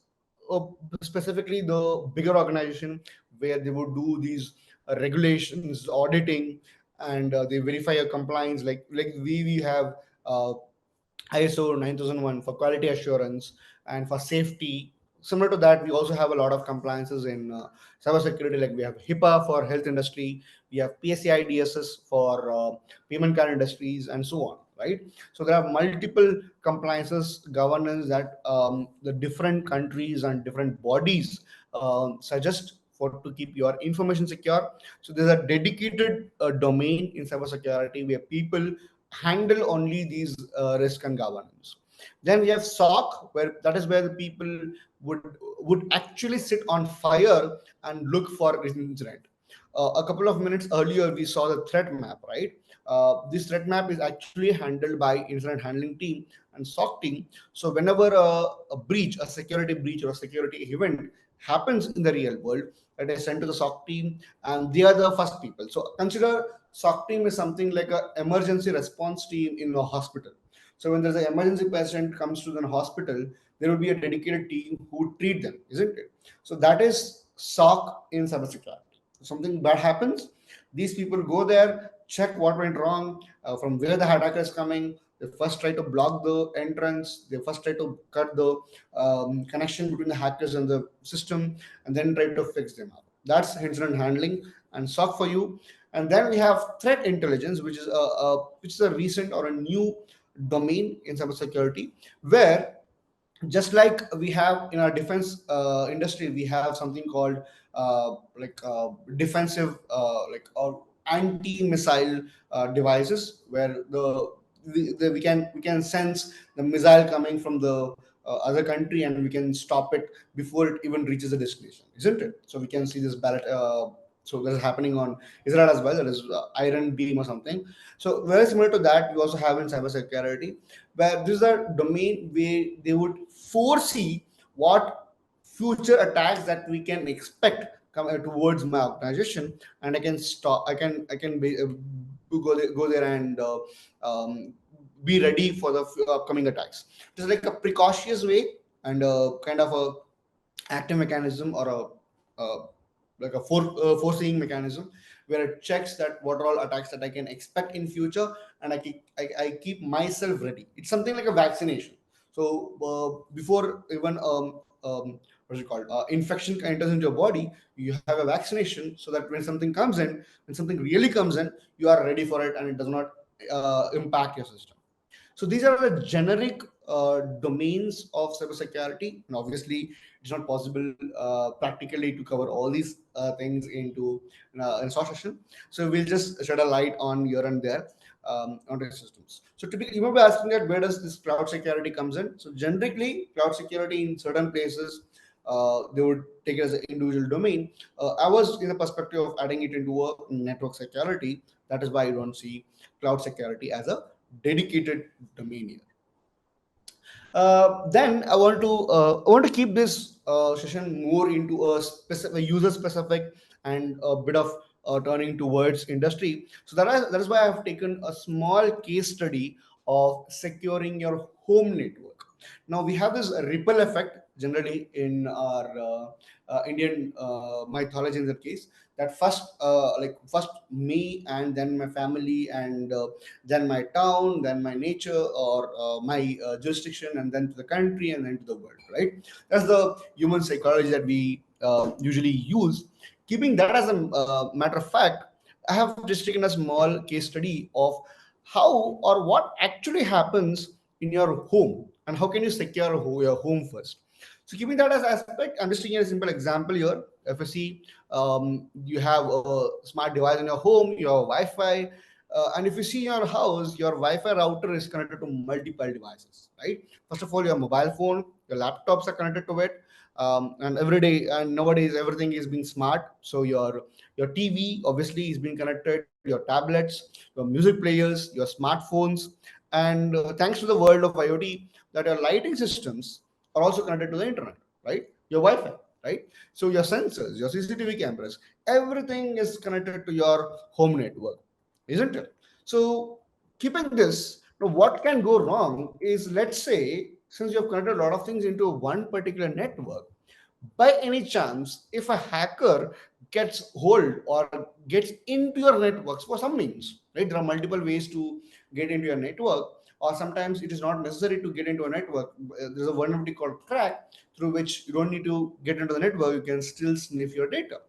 uh, specifically the bigger organization, where they would do these regulations, auditing, and they verify your compliance. Like we have uh, ISO 9001 for quality assurance and for safety. Similar to that, we also have a lot of compliances in cybersecurity. Like we have HIPAA for health industry, we have PCI DSS for payment card industries, and so on. Right. So there are multiple compliances, governance that the different countries and different bodies suggest for to keep your information secure. So there's a dedicated domain in cybersecurity where people handle only these risk and governance. Then we have SOC, where that is where the people would actually sit on fire and look for incident. A couple of minutes earlier, we saw the threat map, right? This threat map is actually handled by incident handling team and SOC team. So whenever a breach, a security breach or a security event happens in the real world, that is sent to the SOC team, and they are the first people. So consider SOC team is something like a emergency response team in a hospital. So when there's an emergency patient comes to the hospital, there will be a dedicated team who treat them, isn't it? So that is SOC in cybersecurity. Something bad happens, these people go there, check what went wrong, from where the attacker is coming. They first try to block the entrance. They first try to cut the connection between the hackers and the system, and then try to fix them up. That's incident handling and SOC for you. And then we have threat intelligence, which is a recent or a new domain in cybersecurity, where just like we have in our defense industry, we have something called defensive or anti-missile devices, where we can sense the missile coming from the other country, and we can stop it before it even reaches the destination, isn't it? So we can see this ballot. So that is happening on Israel as well. That is Iron Beam or something. So very similar to that, we also have in cybersecurity, where this is a domain where they would foresee what future attacks that we can expect come towards my organization, and I can stop. I can go there and be ready for the upcoming attacks. It is like a precautious way and kind of a active mechanism, or a foreseeing mechanism, where it checks that what are all attacks that I can expect in future, and I keep myself ready. It's something like a vaccination. So before even what's it called, infection enters into your body, you have a vaccination, so that when something really comes in, you are ready for it, and it does not impact your system. So these are the generic domains of cybersecurity, and obviously it's not possible practically to cover all these things in a short session. So we'll just shed a light on here and there on the systems. So typically, you might be asking that where does this cloud security comes in? So generically, cloud security in certain places they would take it as an individual domain. I was in the perspective of adding it into a network security. That is why I don't see cloud security as a dedicated domain here. Then I want to keep this session more into a specific user specific and a bit of turning towards industry. So that is why I have taken a small case study of securing your home network. Now we have this ripple effect. generally in our Indian mythology in that case, that first me and then my family and then my town, then my nature or my jurisdiction, and then to the country and then to the world, right? That's the human psychology that we usually use. Keeping that as a matter of fact, I have just taken a small case study of how or what actually happens in your home and how can you secure your home first. So keeping that as aspect, I'm just taking a simple example here. If you see, you have a smart device in your home, you have Wi-Fi, and if you see your house, your Wi-Fi router is connected to multiple devices, right? First of all, your mobile phone, your laptops are connected to it, and every day and nowadays everything is being smart. So your TV obviously is being connected, your tablets, your music players, your smartphones, and thanks to the world of IoT, that your lighting systems are also connected to the internet, right? Your Wi-Fi, right? So your sensors, your CCTV cameras, everything is connected to your home network, isn't it? So keeping this, now what can go wrong is, let's say, since you have connected a lot of things into one particular network, by any chance, if a hacker gets hold or gets into your networks for some means, right? There are multiple ways to get into your network, or sometimes it is not necessary to get into a network. There's a vulnerability called crack, through which you don't need to get into the network, you can still sniff your data.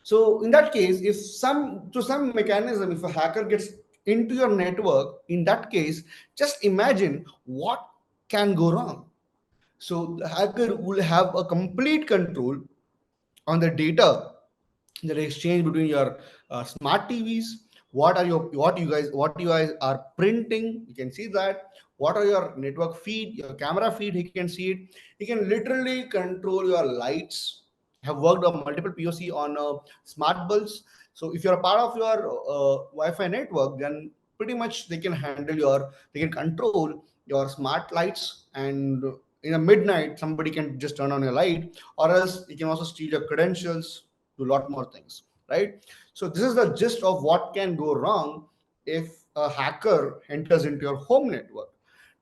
So in that case, if some to some mechanism, if a hacker gets into your network, in that case, just imagine what can go wrong. So the hacker will have a complete control on the data that exchange between your smart TVs. What you guys are printing, you can see that. What are your network feed, your camera feed, he can see it. He can literally control your lights. I have worked on multiple POC on smart bulbs. So if you're a part of your Wi-Fi network, then pretty much they can control your smart lights, and in a midnight somebody can just turn on your light, or else you can also steal your credentials, do a lot more things, right? So this is the gist of what can go wrong if a hacker enters into your home network.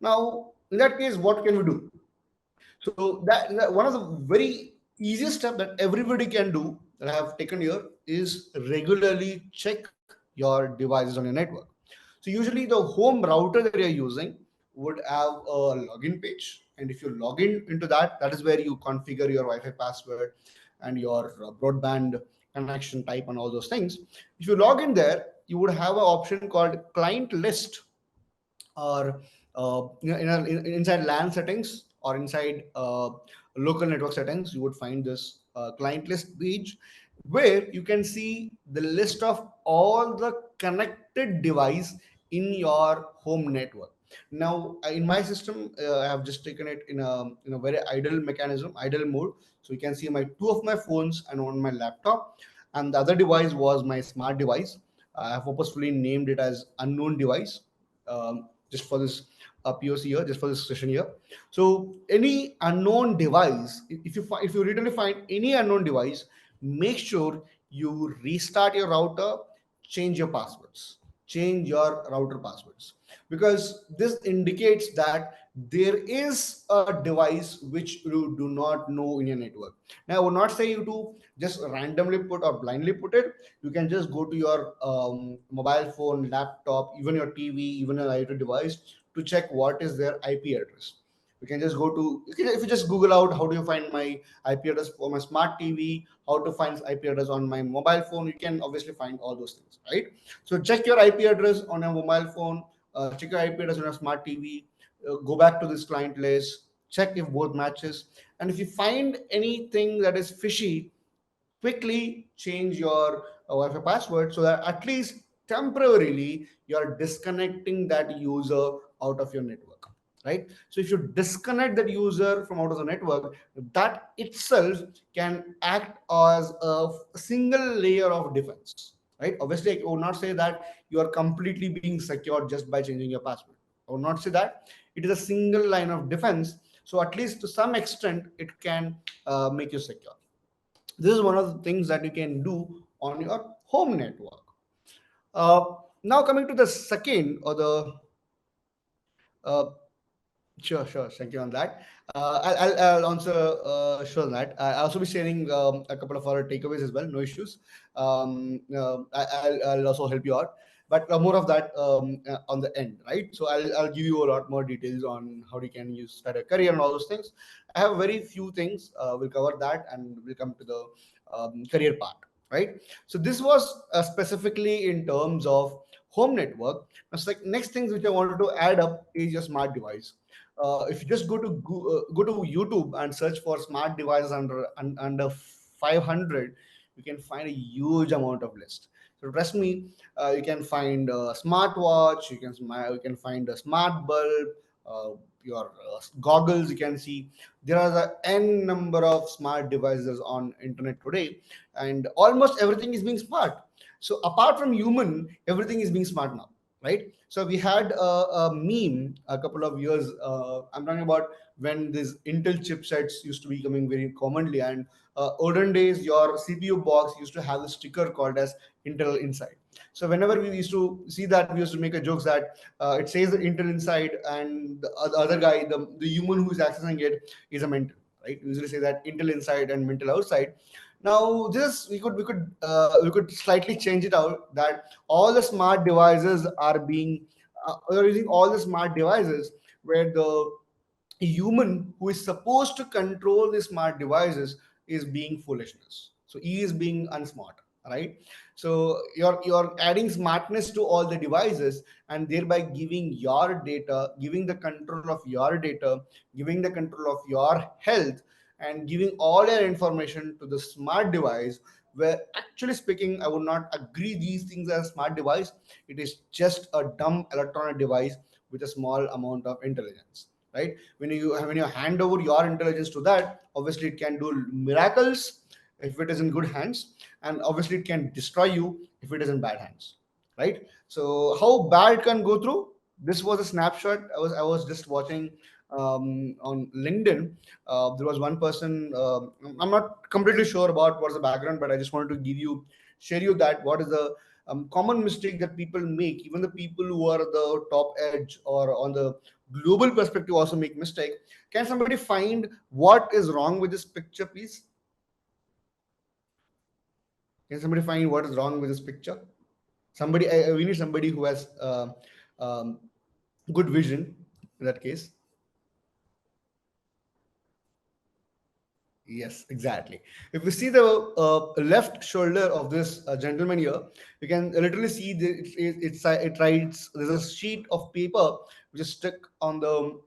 Now in that case, what can we do? So that one of the very easiest step that everybody can do, that I have taken here, is regularly check your devices on your network. So usually the home router that you're using would have a login page, and if you log in into that, that is where you configure your Wi-Fi password and your broadband connection type and all those things. If you log in there, you would have an option called client list, or inside LAN settings or inside local network settings, you would find this client list page, where you can see the list of all the connected device in your home network. Now in my system, I have just taken it in a very idle mechanism, idle mode. So you can see my two of my phones and on my laptop, and the other device was my smart device. I have purposefully named it as unknown device, just for this POC here, just for this session here. So any unknown device, if you literally find any unknown device, make sure you restart your router, change your passwords, change your router passwords, because this indicates that there is a device which you do not know in your network. Now I would not say you to just randomly put or blindly put it. You can just go to your mobile phone, laptop, even your TV, even an IoT device, to check what is their IP address. You can just go to, if you just Google out how do you find my IP address for my smart TV, how to find IP address on my mobile phone, you can obviously find all those things, right? So check your IP address on your mobile phone, check your IP address on your smart TV, go back to this client list, check if both matches, and if you find anything that is fishy, quickly change your Wi-Fi password, so that at least temporarily you're disconnecting that user out of your network, right? So if you disconnect that user from out of the network, that itself can act as a single layer of defense, right? Obviously I would not say that you are completely being secured just by changing your password. I would not say that. It is a single line of defense, so at least to some extent it can make you secure. This is one of the things that you can do on your home network. Uh, Now coming to the second, or the uh, Sure, sure. Thank you on that. I'll answer sure on that. I'll also be sharing a couple of our takeaways as well. No issues. I'll also help you out, but more of that on the end, right? So I'll give you a lot more details on how you can use start a career and all those things. I have very few things. We'll cover that and we'll come to the career part, right? So this was specifically in terms of home network. It's like next things which I wanted to add up is your smart device. If you just go to YouTube and search for smart devices under 500, you can find a huge amount of list. So trust me, you can find a smartwatch, you can find a smart bulb, uh, your goggles. You can see there are the n number of smart devices on internet today, and almost everything is being smart. So apart from human, everything is being smart now, right? So we had a meme a couple of years. I'm talking about when these Intel chipsets used to be coming very commonly, and olden days, your CPU box used to have a sticker called as Intel inside. So whenever we used to see that, we used to make a joke that it says Intel inside, and the other guy, the human who is accessing it, is a mental. Right? We usually say that Intel inside and mental outside. Now this we could slightly change it out that all the smart devices are being we are using all the smart devices where the human who is supposed to control the smart devices is being foolishness. So he is being unsmart, right? So you're adding smartness to all the devices and thereby giving your data, giving the control of your data, giving the control of your health, and giving all your information to the smart device, where actually speaking, I would not agree these things as smart device. It is just a dumb electronic device with a small amount of intelligence, right? When you hand over your intelligence to that, obviously it can do miracles if it is in good hands, and obviously it can destroy you if it is in bad hands, right? So how bad it can go through, this was a snapshot. I was just watching on LinkedIn. There was one person. I'm not completely sure about what's the background, but I just wanted to share you that what is the common mistake that people make. Even the people who are the top edge or on the global perspective also make mistake. Can somebody find what is wrong with this picture, please? Can somebody find what is wrong with this picture? Somebody, we need somebody who has um, good vision in that case. Yes, exactly. If we see the left shoulder of this gentleman here, you can literally see it writes. There's a sheet of paper which is stuck on the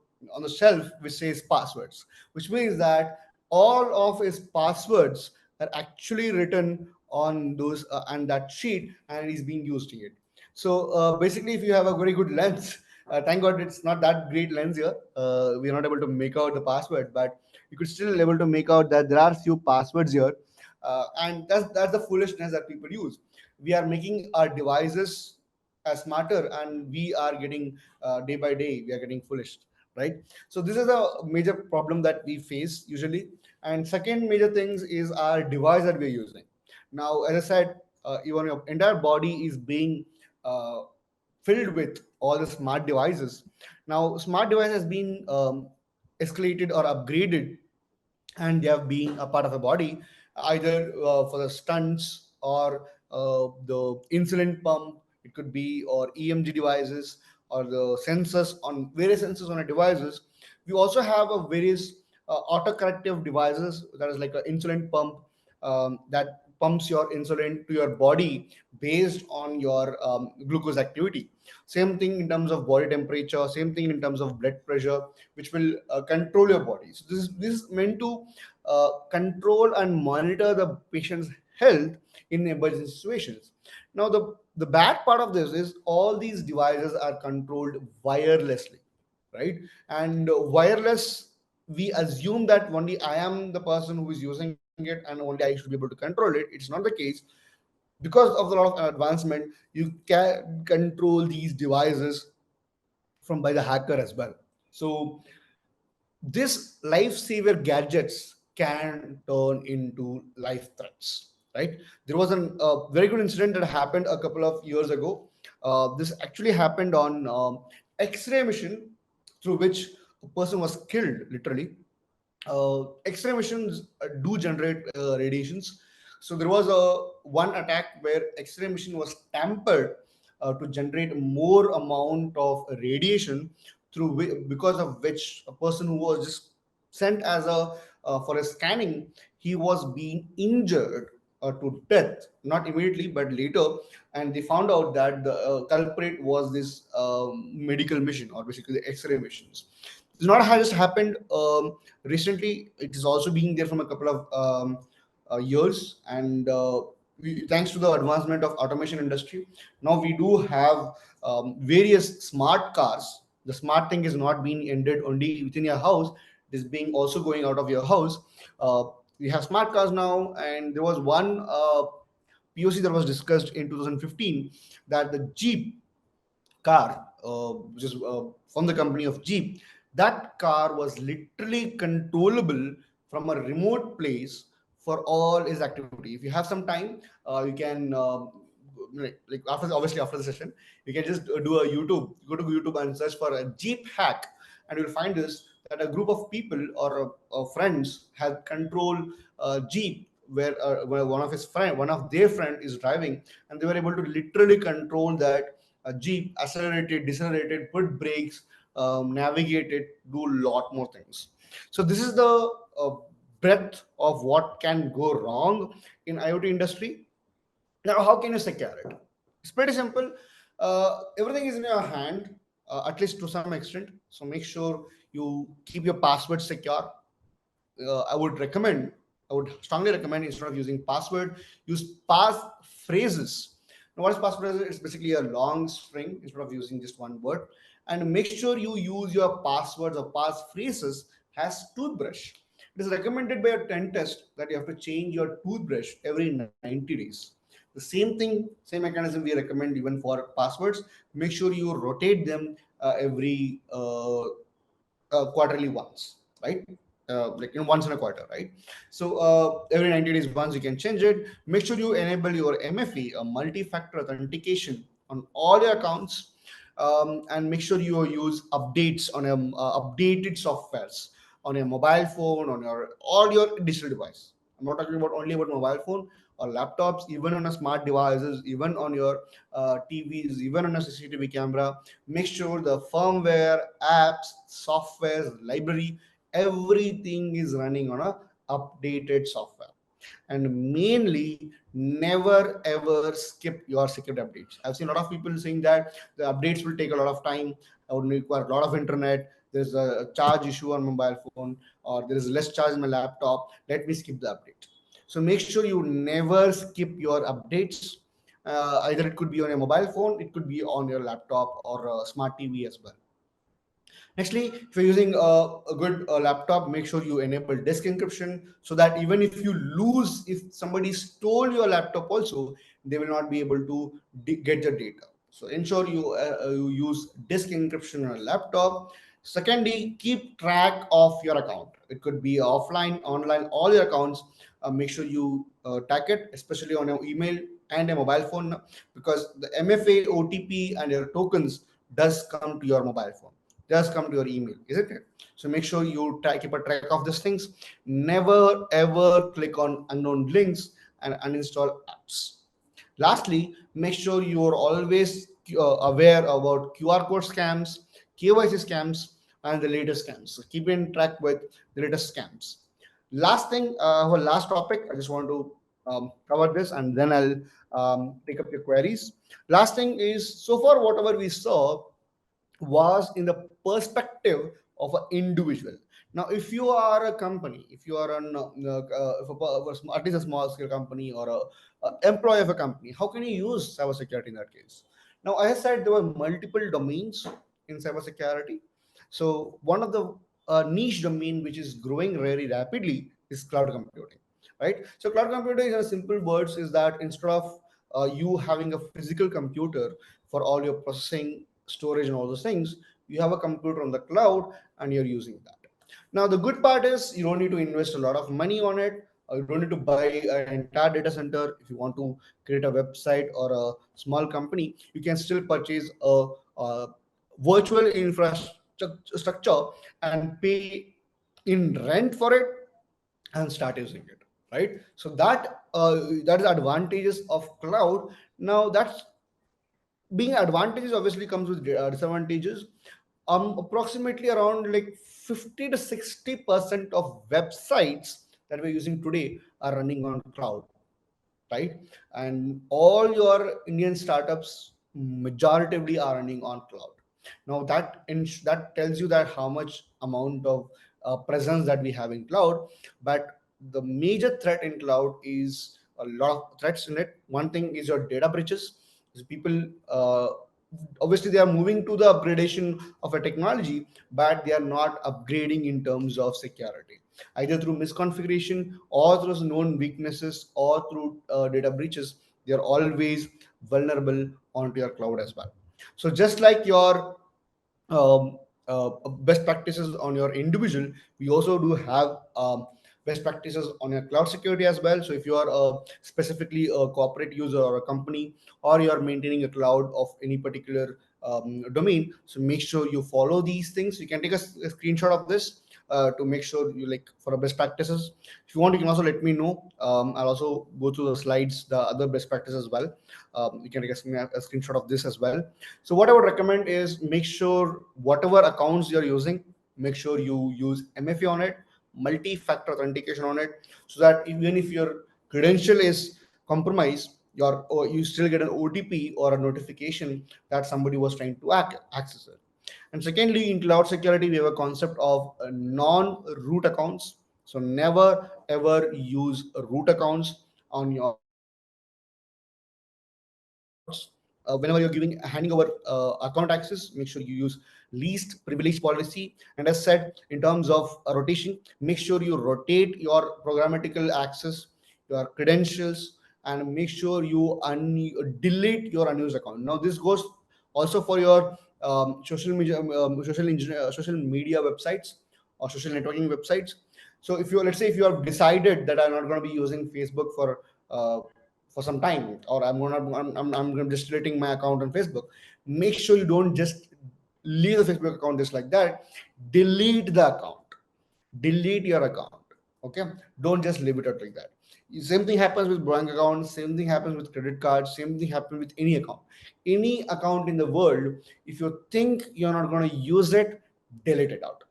shelf which says passwords, which means that all of his passwords are actually written on those and that sheet, and is being used in it. So basically, if you have a very good lens, thank God it's not that great lens here. We are not able to make out the password, but you could still able to make out that there are few passwords here, and that's the foolishness that people use. We are making our devices smarter, and we are getting day by day we are getting foolish, right? So this is a major problem that we face usually. And second major things is our device that we're using. Now, as I said, even your entire body is being uh, filled with all the smart devices. Now, smart device has been escalated or upgraded, and they have been a part of a body, either for the stunts or the insulin pump. It could be or EMG devices or the sensors on various sensors on a devices. We also have a various autocorrective devices, that is like an insulin pump that pumps your insulin to your body based on your glucose activity. Same thing in terms of body temperature, same thing in terms of blood pressure, which will control your body. So this is meant to control and monitor the patient's health in emergency situations. Now, the bad part of this is all these devices are controlled wirelessly, right? And wireless, we assume that only I am the person who is using it and only I should be able to control it. It's not the case. Because of the lot of advancement, you can control these devices from by the hacker as well. So this lifesaver gadgets can turn into life threats, right? There was a very good incident that happened a couple of years ago. This actually happened on x-ray mission, through which a person was killed literally. X-ray machines do generate radiations. So there was a one attack where X-ray machine was tampered to generate more amount of radiation because of which a person who was just sent as a for a scanning, he was being injured to death, not immediately but later. And they found out that the culprit was this medical machine, or basically the X-ray machines. This not has just happened recently. It is also being there from a couple of years. And thanks to the advancement of automation industry, now we do have various smart cars. The smart thing is not being ended only within your house. It is being also going out of your house. uh, we have smart cars now, and there was one POC that was discussed in 2015, that the Jeep car, which is from the company of Jeep, that car was literally controllable from a remote place for all his activity. If you have some time, you can like after, obviously after the session, you can just do a YouTube, go to YouTube and search for a Jeep hack, and you'll find this, that a group of people or friends have controlled Jeep, where one of their friend is driving, and they were able to literally control that Jeep, accelerated, decelerated, put brakes, navigate it, do a lot more things. So this is the uh, breadth of what can go wrong in IoT industry. Now, how can you secure it? It's pretty simple. Everything is in your hand, at least to some extent. So make sure you keep your password secure. I would recommend, I would strongly recommend, instead of using password, use pass phrases. Now, what is pass phrase? It's basically a long string instead of using just one word. And make sure you use your passwords or pass phrases as toothbrush. It is recommended by a 10 test that you have to change your toothbrush every 90 days. The same thing, same mechanism we recommend even for passwords. Make sure you rotate them every quarterly once, right? Like once in a quarter, right? So every 90 days once you can change it. Make sure you enable your MFA, a multi-factor authentication, on all your accounts. And make sure you use updates on your updated softwares on your mobile phone, on your all your digital device. I'm not talking about only about mobile phone or laptops, even on a smart devices, even on your TVs, even on a CCTV camera. Make sure the firmware, apps, software, library, everything is running on a updated software. And mainly, never ever skip your security updates. I've seen a lot of people saying that the updates will take a lot of time, I would require a lot of internet, there's a charge issue on mobile phone, or there is less charge in my laptop, let me skip the update. So make sure you never skip your updates. Either it could be on your mobile phone, it could be on your laptop or a smart TV as well. Nextly, if you're using a good laptop, make sure you enable disk encryption, so that even if you lose, if somebody stole your laptop also, they will not be able to get the data. So ensure you use disk encryption on a laptop. Secondly, keep track of your account. It could be offline, online, all your accounts. Make sure you tag it, especially on your email and a mobile phone, because the MFA, OTP, and your tokens does come to your mobile phone, just come to your email, isn't it? So make sure you keep a track of these things. Never ever click on unknown links and uninstall apps. Lastly, make sure you are always aware about QR code scams, KYC scams, and the latest scams. So keep in track with the latest scams. Last thing, our last topic, I just want to cover this, and then I'll take up your queries. Last thing is, so far whatever we saw was in the perspective of an individual. Now, if you are a company, if you are if at least a small scale company, or a employee of a company, how can you use cybersecurity in that case? Now, as I said, there were multiple domains in cybersecurity. So one of the niche domain which is growing very rapidly is cloud computing, right? So cloud computing, in simple words, is that instead of you having a physical computer for all your processing, storage, and all those things, you have a computer on the cloud and you're using that. Now, the good part is you don't need to invest a lot of money on it. You don't need to buy an entire data center. If you want to create a website or a small company, you can still purchase a virtual infrastructure structure and pay in rent for it and start using it, right? So that is advantages of cloud. Now that's being advantages obviously comes with disadvantages. Approximately around like 50 to 60% of websites that we're using today are running on cloud, right? And all your Indian startups majoritively are running on cloud. Now that tells you that how much amount of presence that we have in cloud. But the major threat in cloud is a lot of threats in it. One thing is your data breaches. So people obviously they are moving to the upgradation of a technology, but they are not upgrading in terms of security, either through misconfiguration or through known weaknesses or through data breaches. They are always vulnerable onto your cloud as well. So just like your um, best practices on your individual, we also do have best practices on your cloud security as well. So if you are specifically a corporate user or a company, or you are maintaining a cloud of any particular domain, so make sure you follow these things. You can take a screenshot of this to make sure you like for a best practices. If you want, you can also let me know. I'll also go through the slides, the other best practices as well. You can take a screenshot of this as well. So what I would recommend is make sure whatever accounts you're using, make sure you use MFA on it, multi-factor authentication on it, so that even if your credential is compromised, or you still get an OTP or a notification that somebody was trying to access it. And secondly, in cloud security, we have a concept of non-root accounts. So never ever use root accounts on your clouds. Whenever you're handing over account access, make sure you use least privilege policy. And as said, in terms of rotation, make sure you rotate your programmatical access, your credentials, and make sure you delete your unused account. Now this goes also for your social media websites or social networking websites. So if you, let's say if you have decided that I'm not going to be using Facebook for some time, or I'm going to just deleting my account on Facebook, make sure you don't just leave the Facebook account just like that. Delete the account, delete your account. Okay, don't just leave it out like that. Same thing happens with bank accounts, same thing happens with credit cards, same thing happens with any account in the world. If you think you're not going to use it, delete it out.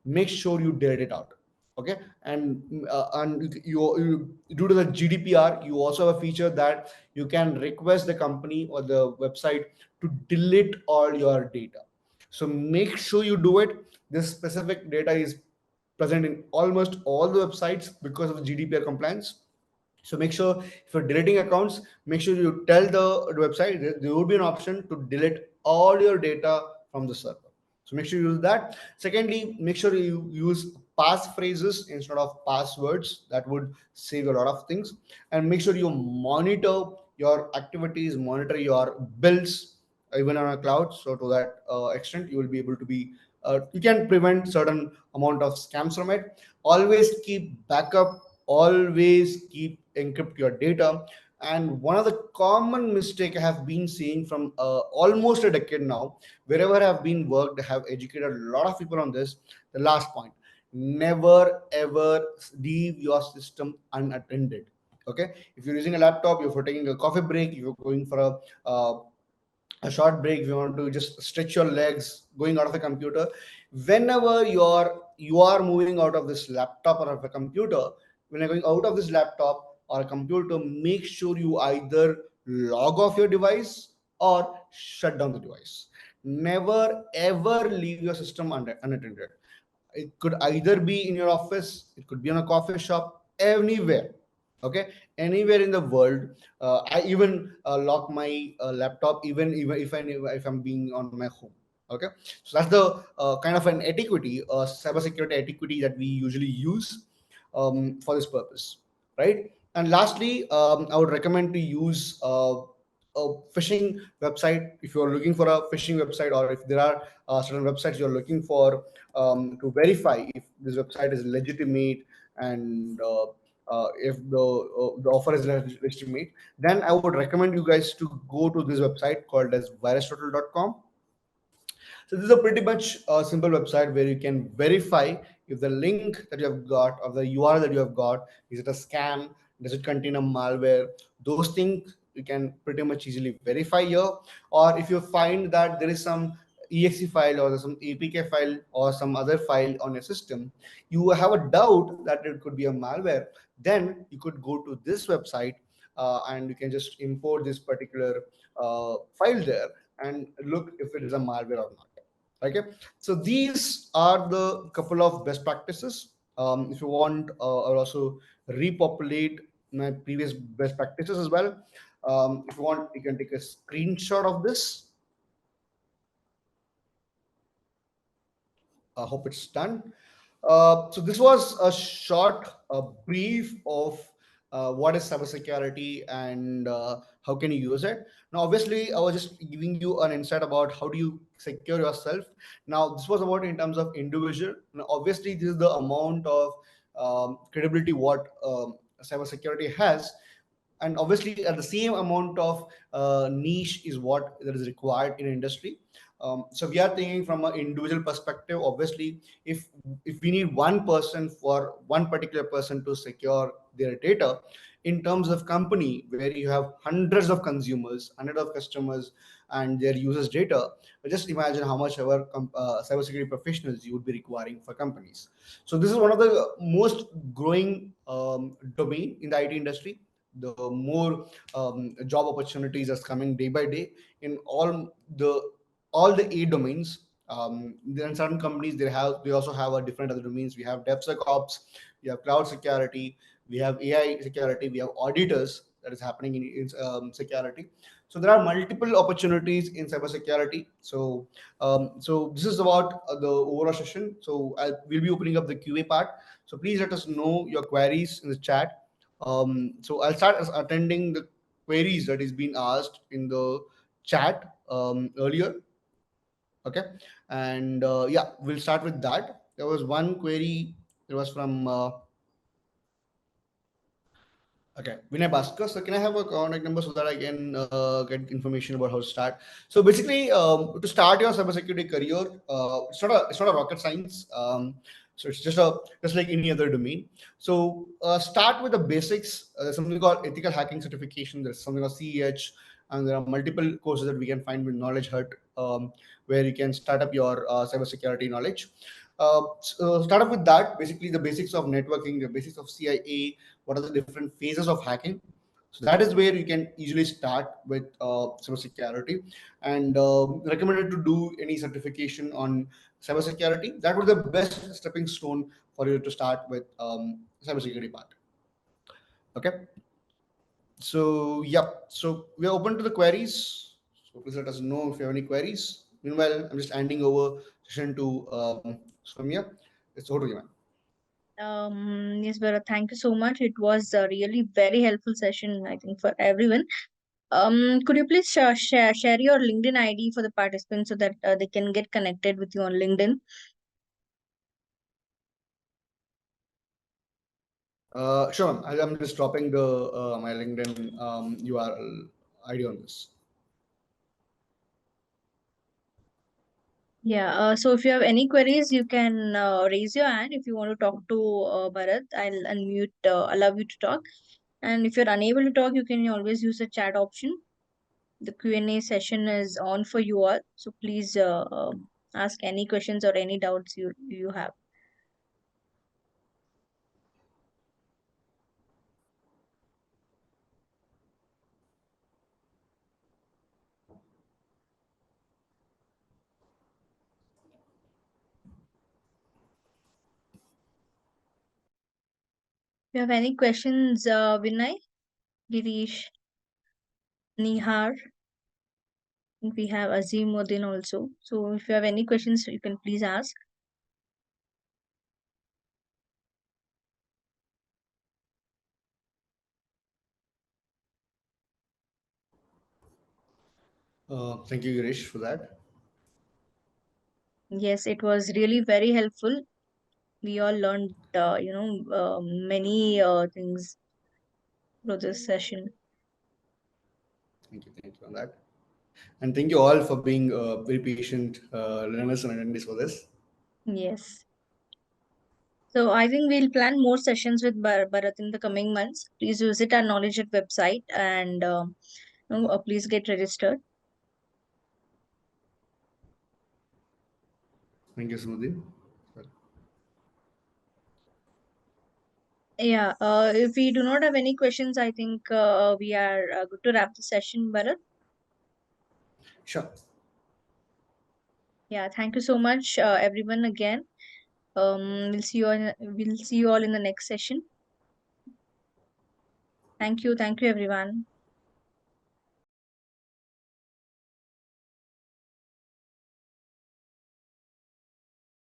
Make sure you delete it out. Okay. And due to the GDPR, you also have a feature that you can request the company or the website to delete all your data. So make sure you do it. This specific data is present in almost all the websites because of the GDPR compliance. So make sure if you're deleting accounts, make sure you tell the website there will be an option to delete all your data from the server. So make sure you use that. Secondly, make sure you use passphrases instead of passwords. That would save a lot of things. And make sure you monitor your activities, monitor your bills, even on a cloud. So to that extent, you will be able to be you can prevent certain amount of scams from it. Always keep backup, always keep encrypt your data. And one of the common mistake I have been seeing from almost a decade now, wherever I have been worked, I have educated a lot of people on this. The last point: never ever leave your system unattended. Okay, if you're using a laptop, if you're taking a coffee break, if you're going for a short break, if you want to just stretch your legs going out of the computer, whenever you are moving out of this laptop or of a computer, when you're going out of this laptop or a computer, make sure you either log off your device or shut down the device. Never ever leave your system unattended. It could either be in your office, it could be in a coffee shop, anywhere. Okay, anywhere in the world. I even lock my laptop even if I'm being on my home. Okay, so that's the kind of an etiquette, cybersecurity etiquette that we usually use for this purpose, right? And lastly, I would recommend to use a phishing website if you're looking for a phishing website, or if there are certain websites you're looking for to verify if this website is legitimate, and if the offer is legitimate, then I would recommend you guys to go to this website called as virustotal.com. So this is a pretty much simple website where you can verify if the link that you have got or the URL that you have got, is it a scam? Does it contain a malware? Those things you can pretty much easily verify here. Or if you find that there is some exe file or some apk file or some other file on your system, you have a doubt that it could be a malware, then you could go to this website, and you can just import this particular file there and look if it is a malware or not. Okay, so these are the couple of best practices. If you want, I'll also repopulate my previous best practices as well. If you want, you can take a screenshot of this. I hope it's done. So this was a short brief of what is cybersecurity and how can you use it. Now, obviously, I was just giving you an insight about how do you secure yourself. Now, this was about in terms of individual. Now, obviously, this is the amount of credibility what cybersecurity has, and obviously at the same amount of niche is what that is required in industry. So we are thinking from an individual perspective. Obviously, if we need one person for one particular person to secure their data, in terms of company where you have hundreds of consumers, hundreds of customers, and their users data, just imagine how much ever cybersecurity professionals you would be requiring for companies. So this is one of the most growing domain in the IT industry. The more job opportunities are coming day by day in all the eight domains. Then certain companies they also have a different other domains. We have DevSecOps, we have cloud security, we have AI security, we have auditors that is happening in security. So there are multiple opportunities in cybersecurity. So this is about the overall session. So we'll be opening up the QA part. So please let us know your queries in the chat. So I'll start as attending the queries that is being asked in the chat earlier. Okay, and yeah, we'll start with that. There was one query. It was from okay, Vinay Bhaskar. So can I have a contact number so that I can get information about how to start? So basically, to start your cybersecurity career, it's not a rocket science. So it's just like any other domain. So start with the basics. There's something called ethical hacking certification. There's something called CEH, and there are multiple courses that we can find with KnowledgeHut, where you can start up your cybersecurity knowledge. So start up with that. Basically, the basics of networking, the basics of CIA, what are the different phases of hacking. So that is where you can easily start with cybersecurity, and recommended to do any certification on cybersecurity. That would be the best stepping stone for you to start with cybersecurity part. Okay, so yeah, so we are open to the queries. So please let us know if you have any queries. Meanwhile, I'm just handing over session to Soumya. It's over to you, man. Yes, Bharat, thank you so much. It was a really very helpful session, I think, for everyone. Could you please share your LinkedIn ID for the participants so that they can get connected with you on LinkedIn? Sure, ma'am. I'm just dropping the my LinkedIn URL ID on this. Yeah. So if you have any queries, you can raise your hand. If you want to talk to Bharat, I'll unmute, allow you to talk. And if you're unable to talk, you can always use the chat option. The Q&A session is on for you all. So please ask any questions or any doubts you have. If you have any questions, Vinay, Girish, Nihar, and we have Azimuddin also. So if you have any questions, you can please ask. Thank you, Girish, for that. Yes, it was really very helpful. We all learned, many things through this session. Thank you on that. And thank you all for being very patient learners and attendees for this. Yes. So I think we'll plan more sessions with Bharat in the coming months. Please visit our KnowledgeHut website and please get registered. Thank you, Smriti. Yeah. If we do not have any questions, I think we are good to wrap the session, Bharat. Sure. Yeah. Thank you so much, everyone. Again. We'll see you all in the next session. Thank you. Thank you, everyone.